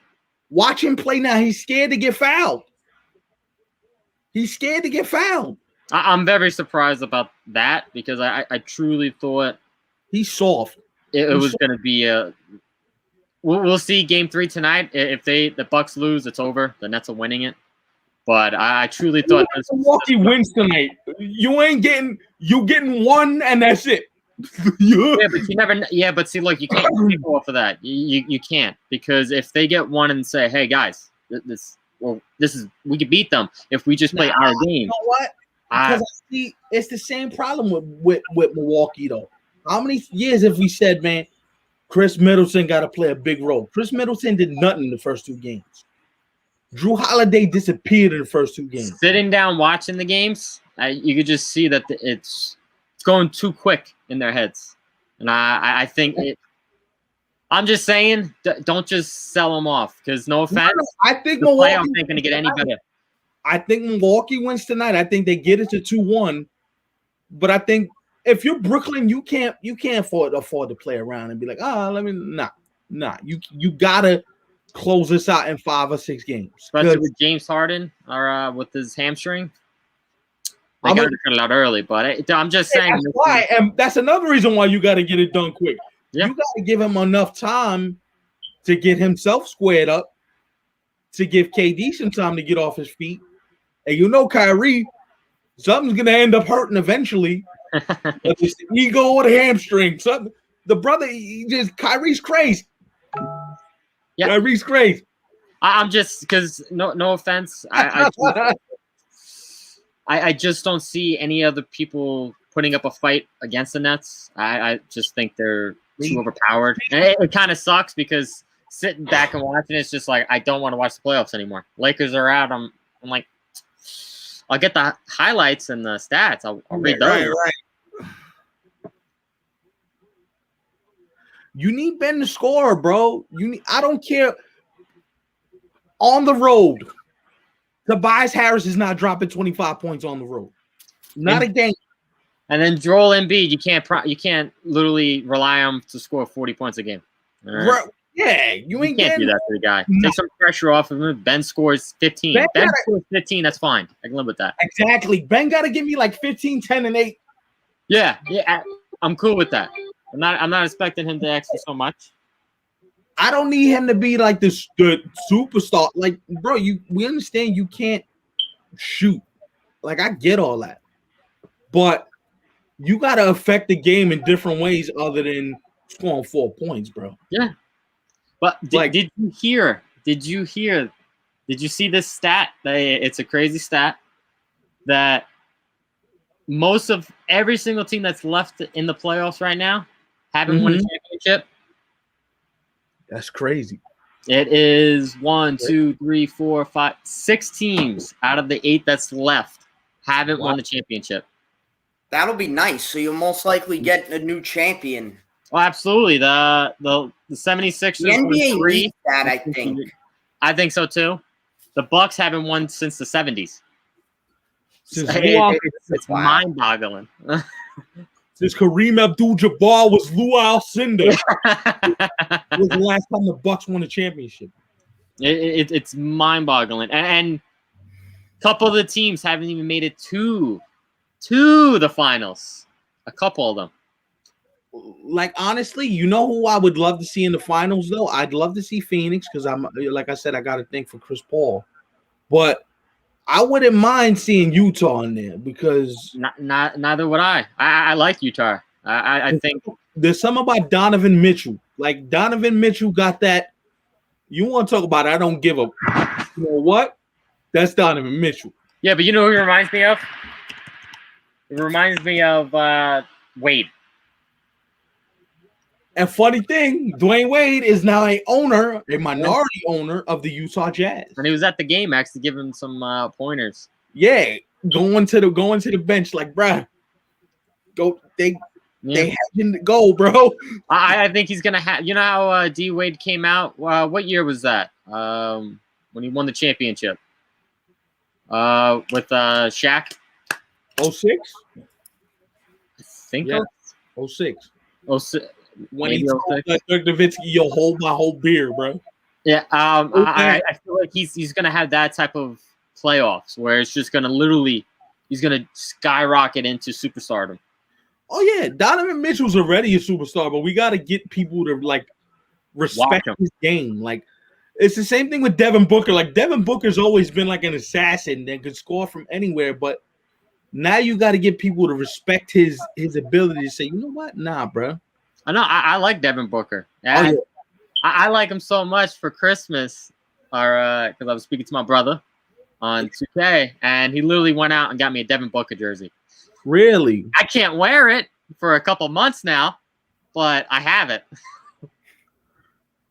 Watch him play now. He's scared to get fouled. I'm very surprised about that because I truly thought he's soft. It was going to be a. We'll see Game 3 tonight. If the Bucks lose, it's over. The Nets are winning it. But I truly thought Milwaukee wins tonight. You getting one, and that's it. Yeah, but you never. Yeah, but see, look, you can't go off of that. You can't, because if they get one and say, "Hey guys, this is we could beat them if we just play our game." You know what? Because I see it's the same problem with Milwaukee though. How many years have we said, man, Chris Middleton got to play a big role? Chris Middleton did nothing in the first 2 games. Drew Holiday disappeared in the first 2 games. Sitting down watching the games, you could just see that it's going too quick in their heads, and I think it. I'm just saying, don't just sell them off, because no offense, I think Milwaukee ain't going to get any better. I think Milwaukee wins tonight. I think they get it to 2-1, but I think if you're Brooklyn, you can't afford to play around and be like, nah. You gotta close this out in 5 or 6 games. Especially with James Harden or with his hamstring. They got to cut it out early, but I'm just saying. That's why, and that's another reason why you got to get it done quick. Yeah. You got to give him enough time to get himself squared up, to give KD some time to get off his feet. And you know, Kyrie, something's going to end up hurting eventually. It's the ego or the hamstring. Something. The brother, Kyrie's crazy. Yeah. Kyrie's crazy. I'm just, because no offense, I just don't see any other people putting up a fight against the Nets. I just think they're too overpowered. And it kind of sucks because sitting back and watching it's just like I don't want to watch the playoffs anymore. Lakers are out. I'm like, I'll get the highlights and the stats. I'll read those. Right. You need Ben to score, bro. I don't care. On the road, Tobias Harris is not dropping 25 points on the road. Not a game. And then Joel Embiid, you can't literally rely on him to score 40 points a game. Right. Yeah, you can't do that to the guy. No. Take some pressure off of him. Ben scores 15. Ben scores 15. That's fine. I can live with that. Exactly. Ben got to give me like 15, 10, and 8. Yeah. I'm cool with that. I'm not expecting him to extra so much. I don't need him to be like the superstar. Like, bro, we understand you can't shoot. Like, I get all that. But you got to affect the game in different ways other than scoring 4 points, bro. Yeah. But did you see this stat? It's a crazy stat that most of every single team that's left in the playoffs right now haven't won a championship. That's crazy. It is 1, 2, 3, 4, 5, 6 teams out of the 8 that's left haven't won the championship. That'll be nice. So you'll most likely get a new champion. Oh, absolutely. The 76ers. The NBA needs that, I think. I think so too. The Bucks haven't won since the 70s. It's mind-boggling. Since Kareem Abdul-Jabbar was Lou Alcindor. Was the last time the Bucks won a championship. It's mind-boggling. And a couple of the teams haven't even made it to the finals. A couple of them. Like, honestly, you know who I would love to see in the finals, though? I'd love to see Phoenix because like I said, I got to think for Chris Paul. But I wouldn't mind seeing Utah in there because neither would I. I like Utah. I think there's something about Donovan Mitchell. Like, Donovan Mitchell got that. You want to talk about I don't give a. You know what? That's Donovan Mitchell. Yeah, but you know who he reminds me of? It reminds me of Wade. And funny thing, Dwayne Wade is now a minority owner of the Utah Jazz. And he was at the game actually giving some pointers. Yeah, going to the bench like, bruh, go. They have him to go, bro. I think he's gonna have. You know how D Wade came out? What year was that? When he won the championship with Shaq. 06? I think. Yeah. 06. 06. When he told Dirk Nowitzki, yo, hold my whole beer, bro. Yeah, I feel like he's gonna have that type of playoffs where it's just gonna he's gonna skyrocket into superstardom. Oh yeah, Donovan Mitchell's already a superstar, but we gotta get people to like respect his game. Like, it's the same thing with Devin Booker. Like, Devin Booker's always been like an assassin that could score from anywhere, but now you got to get people to respect his ability to say, you know what, nah, bro. I know. I like Devin Booker. I like him so much for Christmas, or because I was speaking to my brother on 2K, and he literally went out and got me a Devin Booker jersey. Really? I can't wear it for a couple months now, but I have it.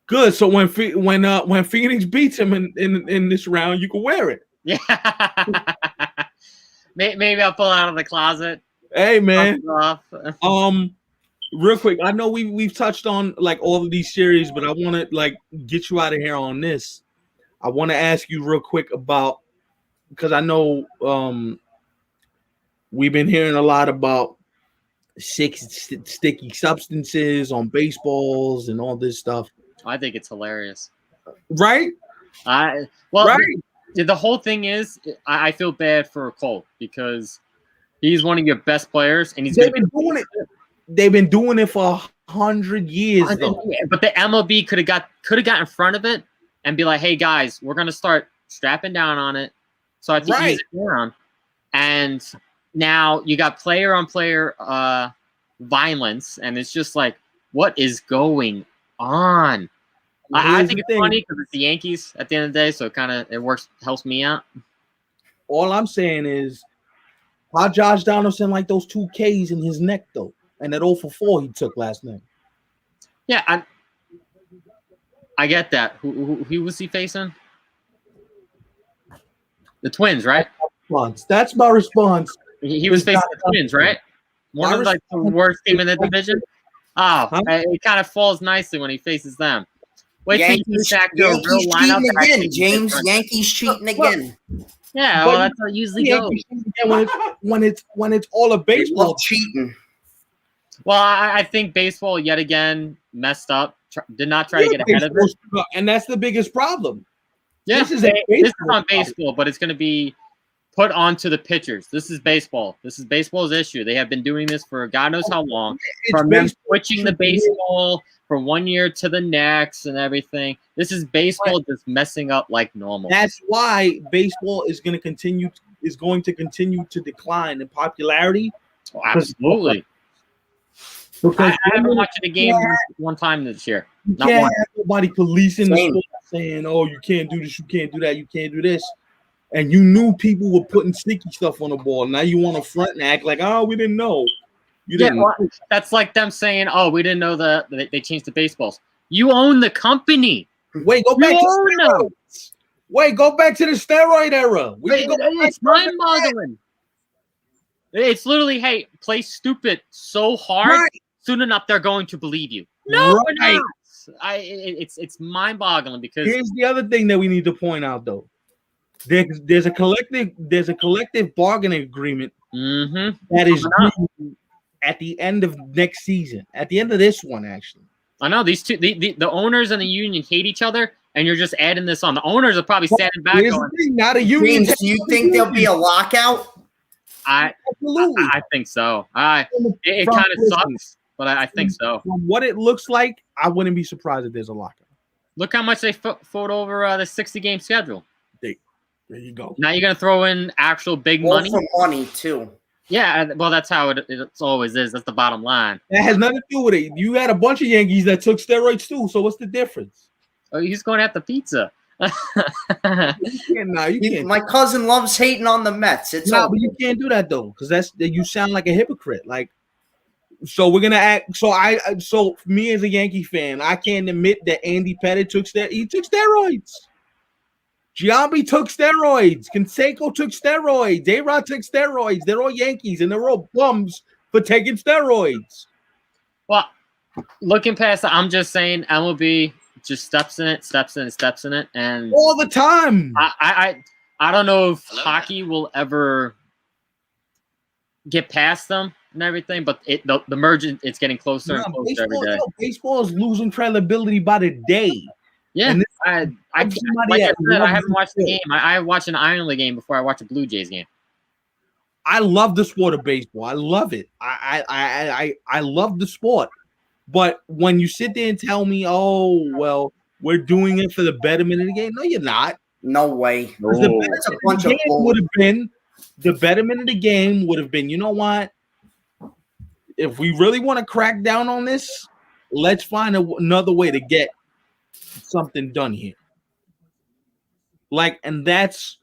Good. So when Phoenix beats him in this round, you can wear it. Yeah. Maybe I'll pull it out of the closet. Hey man. Real quick, I know we've touched on like all of these series, but I want to like get you out of here on this. I want to ask you real quick about, because I know we've been hearing a lot about sticky substances on baseballs and all this stuff. I think it's hilarious. Right? Well, Right. the whole thing is, I feel bad for Cole because he's one of your best players, and They've been doing it. They've been doing it for 100 years, though. But the MLB could have got in front of it and be like, "Hey guys, we're gonna start strapping down on it, start to ease it down." And now you got player on player violence, and it's just like, what is going on? I think it's funny because it's the Yankees at the end of the day, so it helps me out. All I'm saying is, how Josh Donaldson like those 2 Ks in his neck though, and that 0 for 4 he took last night. Yeah, I get that. Who was he facing? The Twins, right? That's my response. He was facing the Twins, right? One of like the worst team in the division. Oh, it kind of falls nicely when he faces them. Wait till you factor a real lineup again, James. Yankees cheating again. Yeah, well, that's how it usually goes. When it's all a baseball cheating. Well, I think baseball yet again messed up. Did not try to get ahead of it, and that's the biggest problem. Yeah, this is on baseball, but it's going to be put onto the pitchers. This is baseball. This is baseball's issue. They have been doing this for God knows how long. From them switching the baseball from one year to the next and everything. This is baseball just messing up like normal. That's why baseball is going to continue to decline in popularity. Oh, absolutely. I haven't watched a game one time this year. Not one. Nobody policing the sport saying, "Oh, you can't do this, you can't do that, you can't do this." And you knew people were putting sticky stuff on the ball. Now you want to front and act like, "Oh, we didn't know." You didn't. Well, that's like them saying, "Oh, we didn't know that they changed the baseballs." You own the company. Wait, go back to steroids. Wait, go back to the steroid era. It's mind-boggling. It's literally, hey, play stupid so hard, soon enough they're going to believe you. No, we're not. It's mind-boggling because here's the other thing that we need to point out, though. There's a collective bargaining agreement that is due at the end of next season, at the end of this one, actually. I know these two, the owners and the union hate each other, and you're just adding this on. The owners are probably standing back going, not a union. James, do you think there'll be a lockout? I think so. It kind of sucks, but I think so. From what it looks like, I wouldn't be surprised if there's a lockout. Look how much they fought over the 60-game schedule. There you go. Now you're going to throw in actual big money. For money, too. Yeah, well, that's how it always is. That's the bottom line. That has nothing to do with it. You had a bunch of Yankees that took steroids, too, so what's the difference? Oh, he's going after pizza. You can't. My cousin loves hating on the Mets. But you can't do that, though, because you sound like a hypocrite. Like, so we're going to act – so me as a Yankee fan, I can't admit that Andy Pettitte took steroids. Giambi took steroids. Canseco took steroids. A-Rod took steroids. They're all Yankees, and they're all bums for taking steroids. Well, looking past that, I'm just saying MLB just steps in it, and all the time. I don't know if hockey will ever get past them and everything, but the merge, it's getting closer and closer every day. Baseball is losing credibility by the day. Yeah, I haven't watched the game. I watch an Iron League game before I watch a Blue Jays game. I love the sport of baseball. I love it. I love the sport. But when you sit there and tell me, "Oh, well, we're doing it for the betterment of the game," no, you're not. No way. That's a bunch of would have been the betterment of the game would have been. You know what? If we really want to crack down on this, let's find another way to get something done here. And that's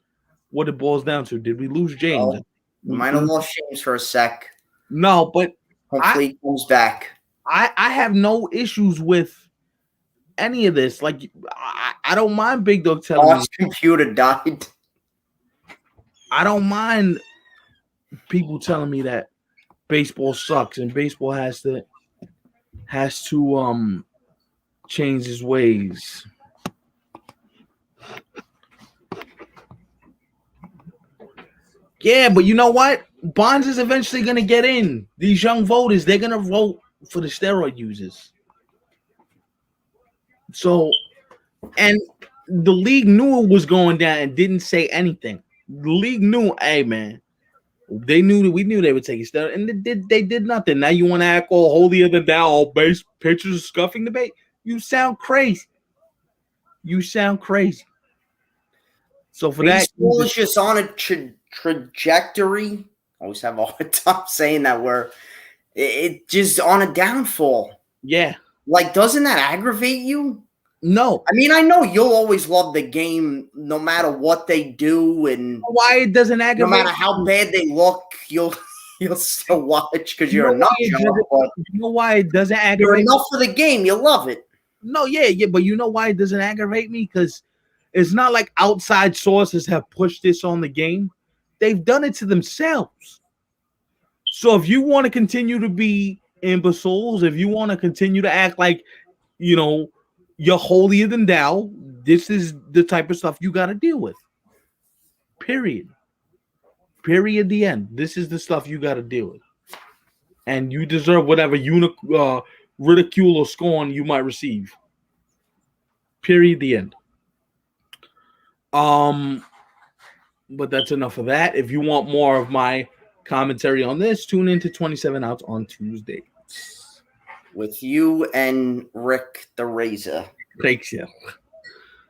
what it boils down to. Did we lose James? Oh, might have lost James for a sec. No, but hopefully he comes back. I have no issues with any of this. Like, I don't mind Big Dog telling me. His computer died. I don't mind people telling me that baseball sucks and baseball has to change his ways. Yeah, but you know what? Bonds is eventually going to get in. These young voters, they're going to vote for the steroid users. So And the league knew it was going down and didn't say anything. The league knew, hey man, they knew that we knew they would take it down, and they did nothing. Now you want to act all holier than thou, all base pitchers of scuffing the bait? You sound crazy. You sound crazy. So for baseball that, is just on a trajectory. I always have a hard time saying that word. It just on a downfall. yeah. Like, doesn't that aggravate you? No. I mean, I know you'll always love the game no matter what they do, and why it doesn't aggravate? no matter how bad they look, you'll still watch because you're a nut job. But you know why it doesn't aggravate? you're enough for the game. You love it. No, yeah, but you know why it doesn't aggravate me? Because it's not like outside sources have pushed this on the game. They've done it to themselves. So if you want to continue to be imbeciles, if you want to continue to act like, you're holier than thou, this is the type of stuff you got to deal with. Period. The end. This is the stuff you got to deal with. And you deserve whatever ridicule or scorn you might receive. Period. The end. But that's enough of that. If you want more of my commentary on this, tune into 27 Outs on Tuesday. With you and Rick the Razor. Thanks, yeah.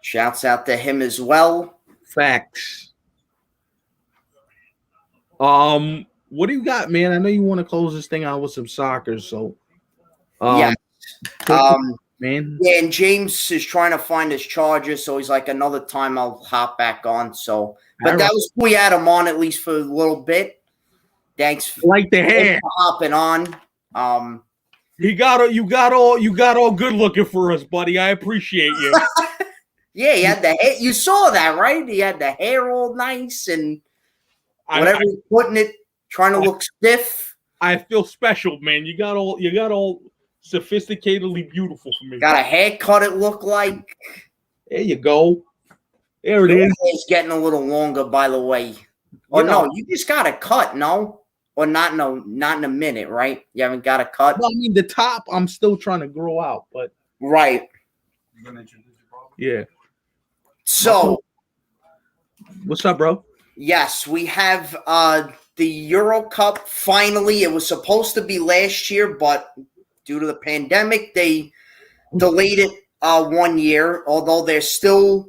Shouts out to him as well. Facts. What do you got, man? I know you want to close this thing out with some soccer, so yeah. Man. Yeah, and James is trying to find his charger, so he's like, another time I'll hop back on. So, but that was cool. We had him on at least for a little bit. Thanks, like the hair for hopping on. You got all good looking for us, buddy. I appreciate you. Yeah, he had the hair. You saw that, right? He had the hair all nice and whatever he's putting it, trying to look stiff. I feel special, man. You got all sophisticatedly beautiful for me. Got a haircut, it looked like. There you go. There it is. It's getting a little longer, by the way. Or no, you just got a cut, no? Or not in a minute, right? You haven't got a cut? Well, I mean, the top I'm still trying to grow out, but right. Yeah. So what's up, bro? Yes, we have the Euro Cup finally. It was supposed to be last year, but due to the pandemic, they delayed it 1 year, although they're still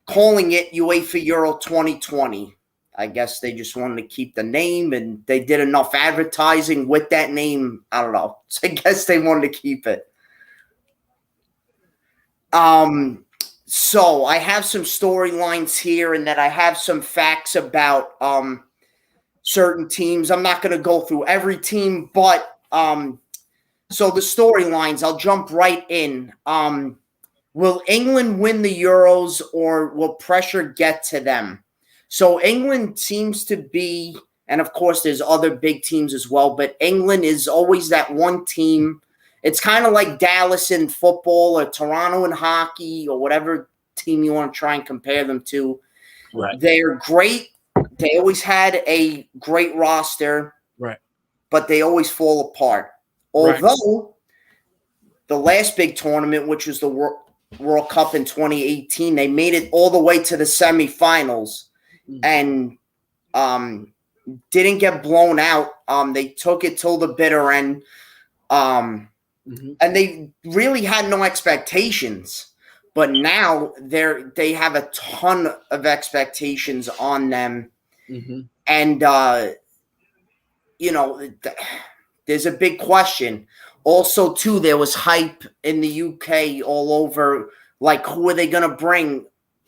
calling it UEFA Euro 2020. I guess they just wanted to keep the name, and they did enough advertising with that name. I don't know. So I guess they wanted to keep it. So I have some storylines here, and then I have some facts about certain teams. I'm not going to go through every team, but so the storylines, I'll jump right in. Will England win the Euros, or will pressure get to them? So England seems to be, and of course there's other big teams as well, but England is always that one team. It's kind of like Dallas in football or Toronto in hockey or whatever team you want to try and compare them to. Right. They're great. They always had a great roster. Right. But they always fall apart. Although the last big tournament, which was the World Cup in 2018, they made it all the way to the semifinals and didn't get blown out. They took it till the bitter end. And they really had no expectations. But now they have a ton of expectations on them. And, there's a big question. Also, too, there was hype in the UK all over, like, who are they going to bring?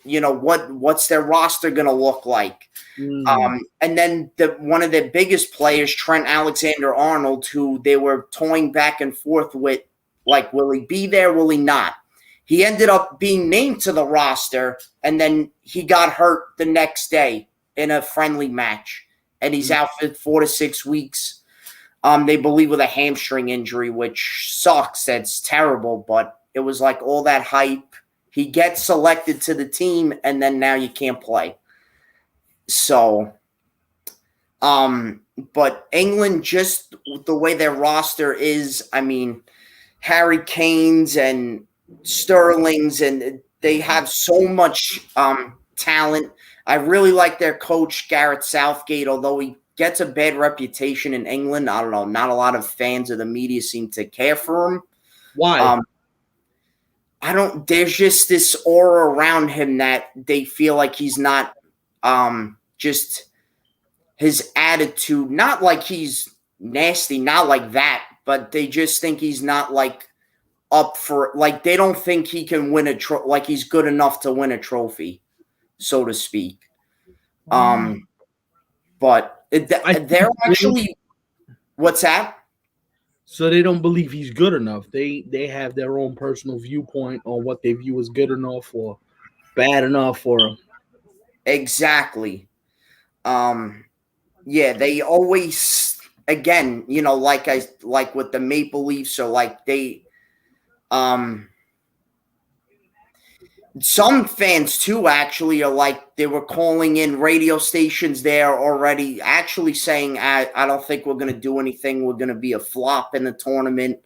What's their roster going to look like? And then one of their biggest players, Trent Alexander-Arnold, who they were toying back and forth with, like, will he be there? Will he not? He ended up being named to the roster, and then he got hurt the next day in a friendly match, and he's out for 4 to 6 weeks. They believe with a hamstring injury, which sucks. That's terrible, but it was like all that hype. He gets selected to the team, and then now you can't play. So, but England, just the way their roster is, I mean, Harry Kane's and Sterling's, and They have so much talent. I really like their coach, Gareth Southgate, although he gets a bad reputation in England. I don't know. Not a lot of fans of the media seem to care for him. Why? I don't. There's just this aura around him that they feel like he's not. Just his attitude, not like he's nasty, not like that, but they just think he's not like up for, like, they don't think he can win like he's good enough to win a trophy, so to speak. But they're actually, what's that? So they don't believe he's good enough. They have their own personal viewpoint on what they view as good enough or bad enough or Exactly. Yeah, they always, again, like with the Maple Leafs, or like they some fans too actually are like, they were calling in radio stations there already actually saying, I don't think we're going to do anything. We're going to be a flop in the tournament.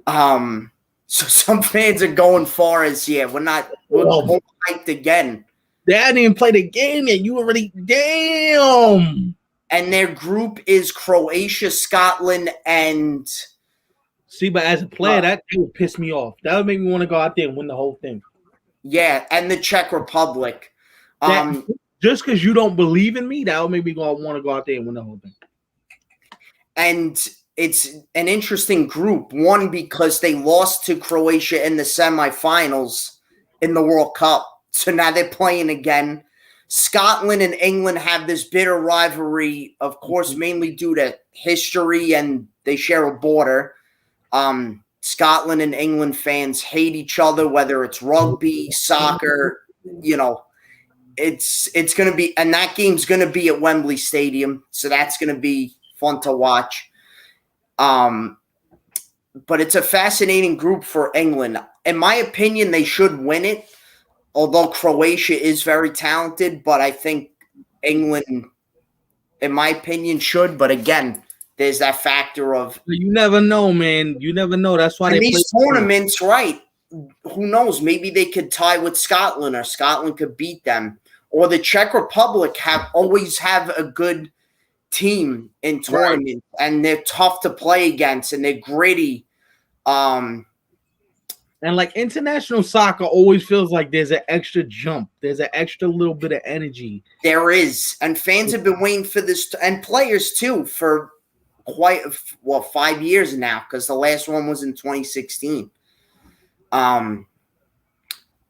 So some fans are going far as, we're hyped again. They hadn't even played a game yet. You already, damn. And their group is Croatia, Scotland, and see, but as a player, that would piss me off. That would make me want to go out there and win the whole thing. Yeah, and the Czech Republic. Just because you don't believe in me, that would make me want to go out there and win the whole thing. And it's an interesting group. One, because they lost to Croatia in the semifinals in the World Cup. So now they're playing again. Scotland and England have this bitter rivalry, of course, mainly due to history, and they share a border. Scotland and England fans hate each other, whether it's rugby, soccer, it's going to be, and that game's going to be at Wembley Stadium. So that's going to be fun to watch. But it's a fascinating group for England. In my opinion, they should win it, although Croatia is very talented, but I think England, in my opinion, should. But again, there's that factor of, you never know, man. You never know. That's why these tournaments, right? Who knows? Maybe they could tie with Scotland, or Scotland could beat them, or the Czech Republic always have a good team in tournaments, right? And they're tough to play against, and they're gritty. And like international soccer always feels like there's an extra jump. There's an extra little bit of energy. There is, and fans have been waiting for this, and players too, for quite 5 years now, because the last one was in 2016.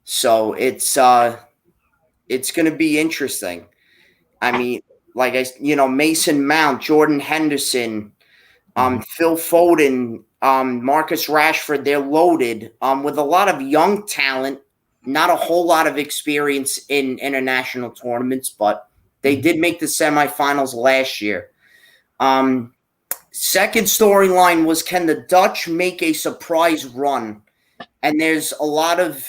So it's going to be interesting. I mean, like Mason Mount, Jordan Henderson, Phil Foden, Marcus Rashford, they're loaded with a lot of young talent, not a whole lot of experience in international tournaments, but they did make the semifinals last year. Second storyline was, can the Dutch make a surprise run? And there's a lot of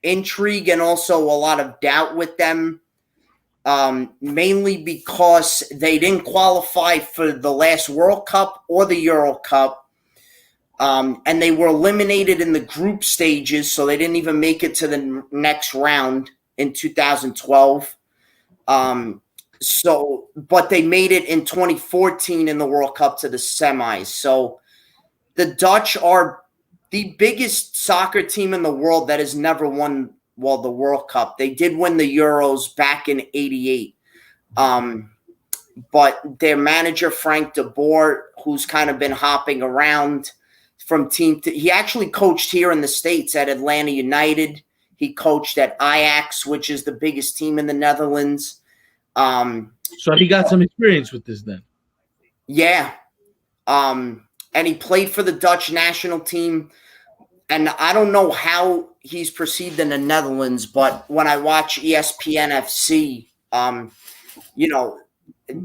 intrigue and also a lot of doubt with them, mainly because they didn't qualify for the last World Cup or the Euro Cup, and they were eliminated in the group stages, so they didn't even make it to the next round in 2012. But they made it in 2014 in the World Cup to the semis. So the Dutch are the biggest soccer team in the world that has never won, the World Cup. They did win the Euros back in '88. But their manager, Frank de Boer, who's kind of been hopping around from team to, he actually coached here in the States at Atlanta United. He coached at Ajax, which is the biggest team in the Netherlands. So he got some experience with this then. Yeah. And he played for the Dutch national team. And I don't know how he's perceived in the Netherlands, but when I watch ESPN FC, a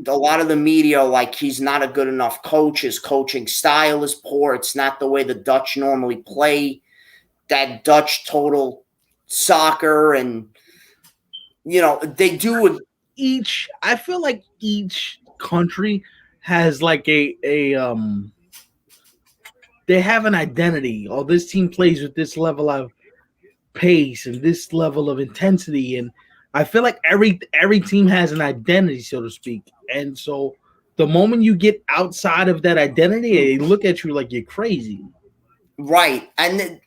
lot of the media, like, he's not a good enough coach. His coaching style is poor. It's not the way the Dutch normally play, that Dutch total soccer. And, they do I feel like each country has like they have an identity. Oh, this team plays with this level of pace and this level of intensity, and I feel like every team has an identity, so to speak. And so the moment you get outside of that identity, they look at you like you're crazy. Right. And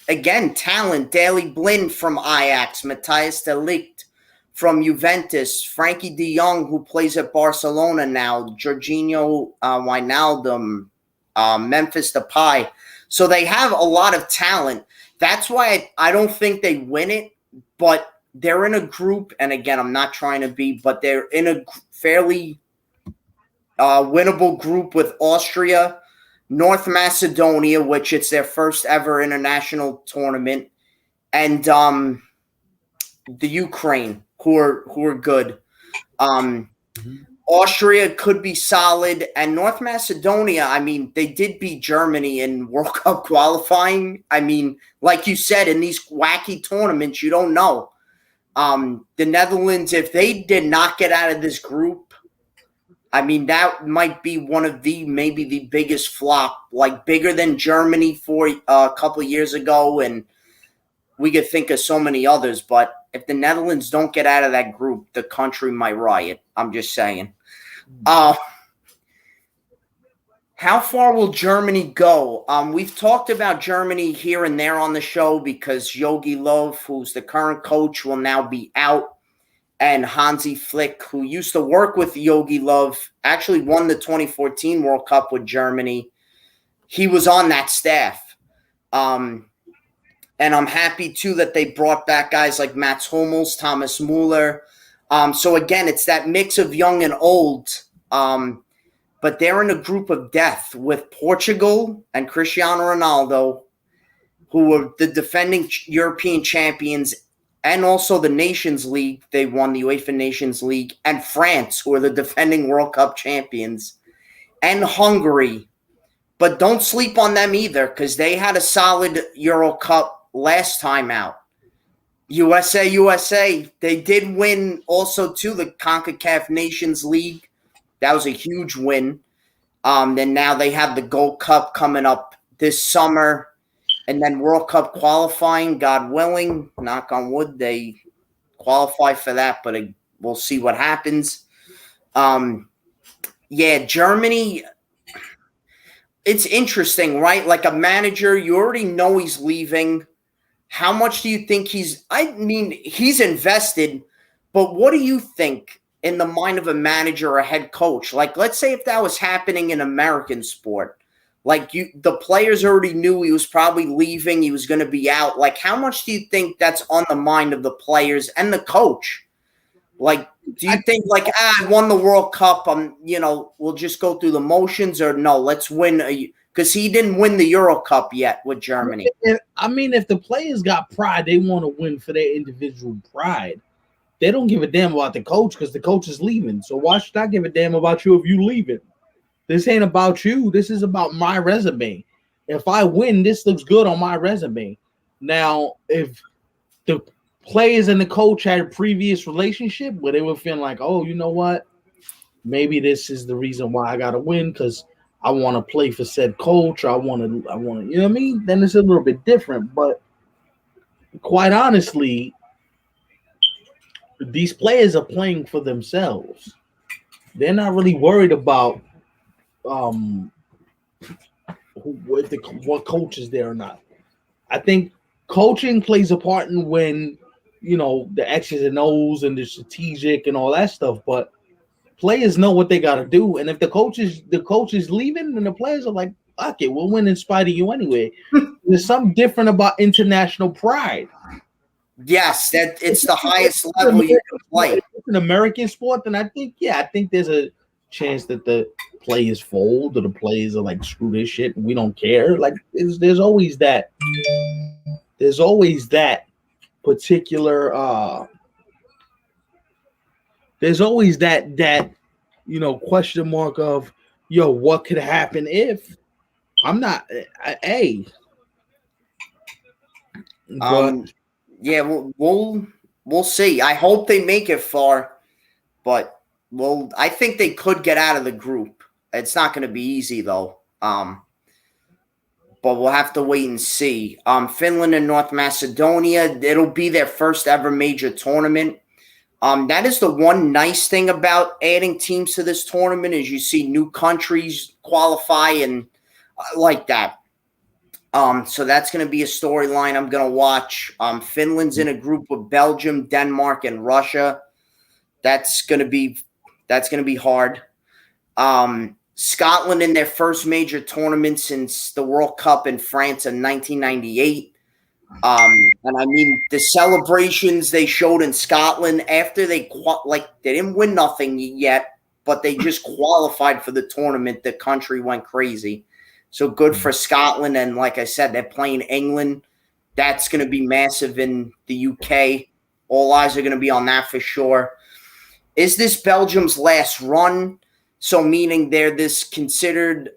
again, talent. Daley Blind from Ajax, Matthias de Ligt from Juventus, Frankie de Jong, who plays at Barcelona now, Jorginho Wijnaldum, Memphis Depay. So they have a lot of talent. That's why I don't think they win it, but they're in a group, and again, I'm not trying to be, but they're in a fairly winnable group with Austria, North Macedonia, which it's their first ever international tournament, and the Ukraine, who are good. Austria could be solid, and North Macedonia, I mean, they did beat Germany in World Cup qualifying. I mean, like you said, in these wacky tournaments, you don't know. The Netherlands, if they did not get out of this group, I mean, that might be one of maybe the biggest flop, like bigger than Germany for a couple of years ago, and we could think of so many others. But if the Netherlands don't get out of that group, the country might riot. I'm just saying. How far will Germany go? We've talked about Germany here and there on the show because Jogi Löw, who's the current coach, will now be out. And Hansi Flick, who used to work with Jogi Löw, actually won the 2014 World Cup with Germany. He was on that staff. And I'm happy, too, that they brought back guys like Mats Hummels, Thomas Muller. So, again, it's that mix of young and old. But they're in a group of death with Portugal and Cristiano Ronaldo, who were the defending European champions, and also the Nations League. They won the UEFA Nations League. And France, who are the defending World Cup champions. And Hungary. But don't sleep on them either, because they had a solid Euro Cup last time out. USA, they did win also, too, the CONCACAF Nations League. That was a huge win. Then now they have the Gold Cup coming up this summer. And then World Cup qualifying, God willing, knock on wood, they qualify for that, but we'll see what happens. Germany, it's interesting, right? Like a manager, you already know he's leaving. How much do you think he's invested, but what do you think in the mind of a manager or a head coach? Like, let's say if that was happening in American sport. Like the players already knew he was probably leaving. He was going to be out. Like, how much do you think that's on the mind of the players and the coach? Like, do you think like, I won the World Cup. We'll just go through the motions, or no, let's win because he didn't win the Euro Cup yet with Germany. I mean, if the players got pride, they want to win for their individual pride. They don't give a damn about the coach because the coach is leaving. So why should I give a damn about you if you leaving? This ain't about you. This is about my resume. If I win, this looks good on my resume. Now, if the players and the coach had a previous relationship where they were feeling like, oh, you know what? Maybe this is the reason why I got to win because I want to play for said coach. Or I want to, you know what I mean? Then it's a little bit different. But quite honestly, these players are playing for themselves. They're not really worried about what coach is there or not. I think coaching plays a part in when, the X's and O's and the strategic and all that stuff, but players know what they got to do. And if the coach is leaving, then the players are like, fuck it, we'll win in spite of you anyway. There's something different about international pride. Yes, that it's the highest level you can play. If it's an American sport, then I think there's a chance that the players fold or the players are like, screw this shit, we don't care. Like there's always that particular there's always that question mark of what could happen if I'm not we'll see. I hope they make it far, but I think they could get out of the group. It's not going to be easy, though. but we'll have to wait and see. Finland and North Macedonia, it'll be their first ever major tournament. That is the one nice thing about adding teams to this tournament is you see new countries qualify and like that. So that's going to be a storyline I'm going to watch. Finland's in a group with Belgium, Denmark, and Russia. That's going to be hard. Scotland in their first major tournament since the World Cup in France in 1998. And I mean, the celebrations they showed in Scotland after they didn't win nothing yet, but they just qualified for the tournament. The country went crazy. So good for Scotland. And like I said, they're playing England. That's going to be massive in the UK. All eyes are going to be on that for sure. Is this Belgium's last run? So meaning they're this considered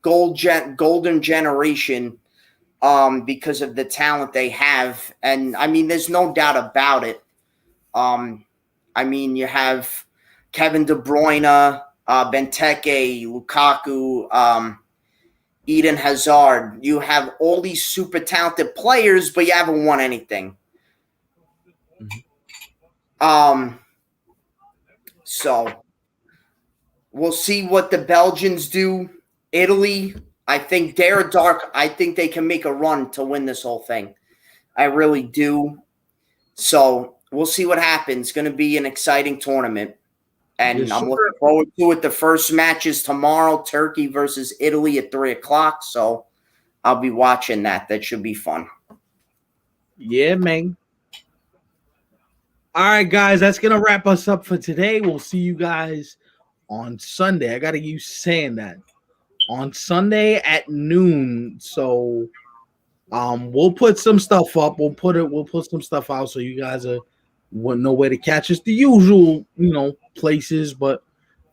golden generation because of the talent they have. And, I mean, there's no doubt about it. I mean, you have Kevin De Bruyne, Benteke, Lukaku, Eden Hazard. You have all these super talented players, but you haven't won anything. So we'll see what the Belgians do. Italy, I think they're dark. I think they can make a run to win this whole thing. I really do. So we'll see what happens. It's going to be an exciting tournament. And yes, I'm looking forward to it. The first match is tomorrow, Turkey versus Italy at 3:00. So I'll be watching that. That should be fun. Yeah, man. All right, guys, that's going to wrap us up for today. We'll see you guys on Sunday. I got to use saying that. On Sunday at noon. So we'll put some stuff up. We'll put some stuff out so you guys wouldn't know where to catch us. The usual, places, but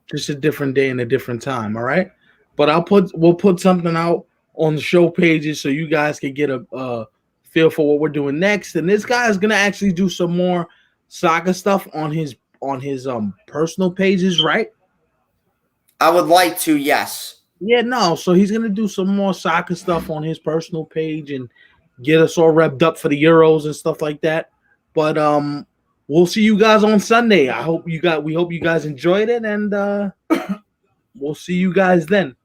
just a different day and a different time. All right. But we'll put something out on the show pages so you guys can get a feel for what we're doing next. And this guy is gonna actually do some more soccer stuff on his personal pages, right? I would like to, yes. Yeah, no. So he's gonna do some more soccer stuff on his personal page and get us all revved up for the Euros and stuff like that. But we'll see you guys on Sunday. We hope you guys enjoyed it, and we'll see you guys then.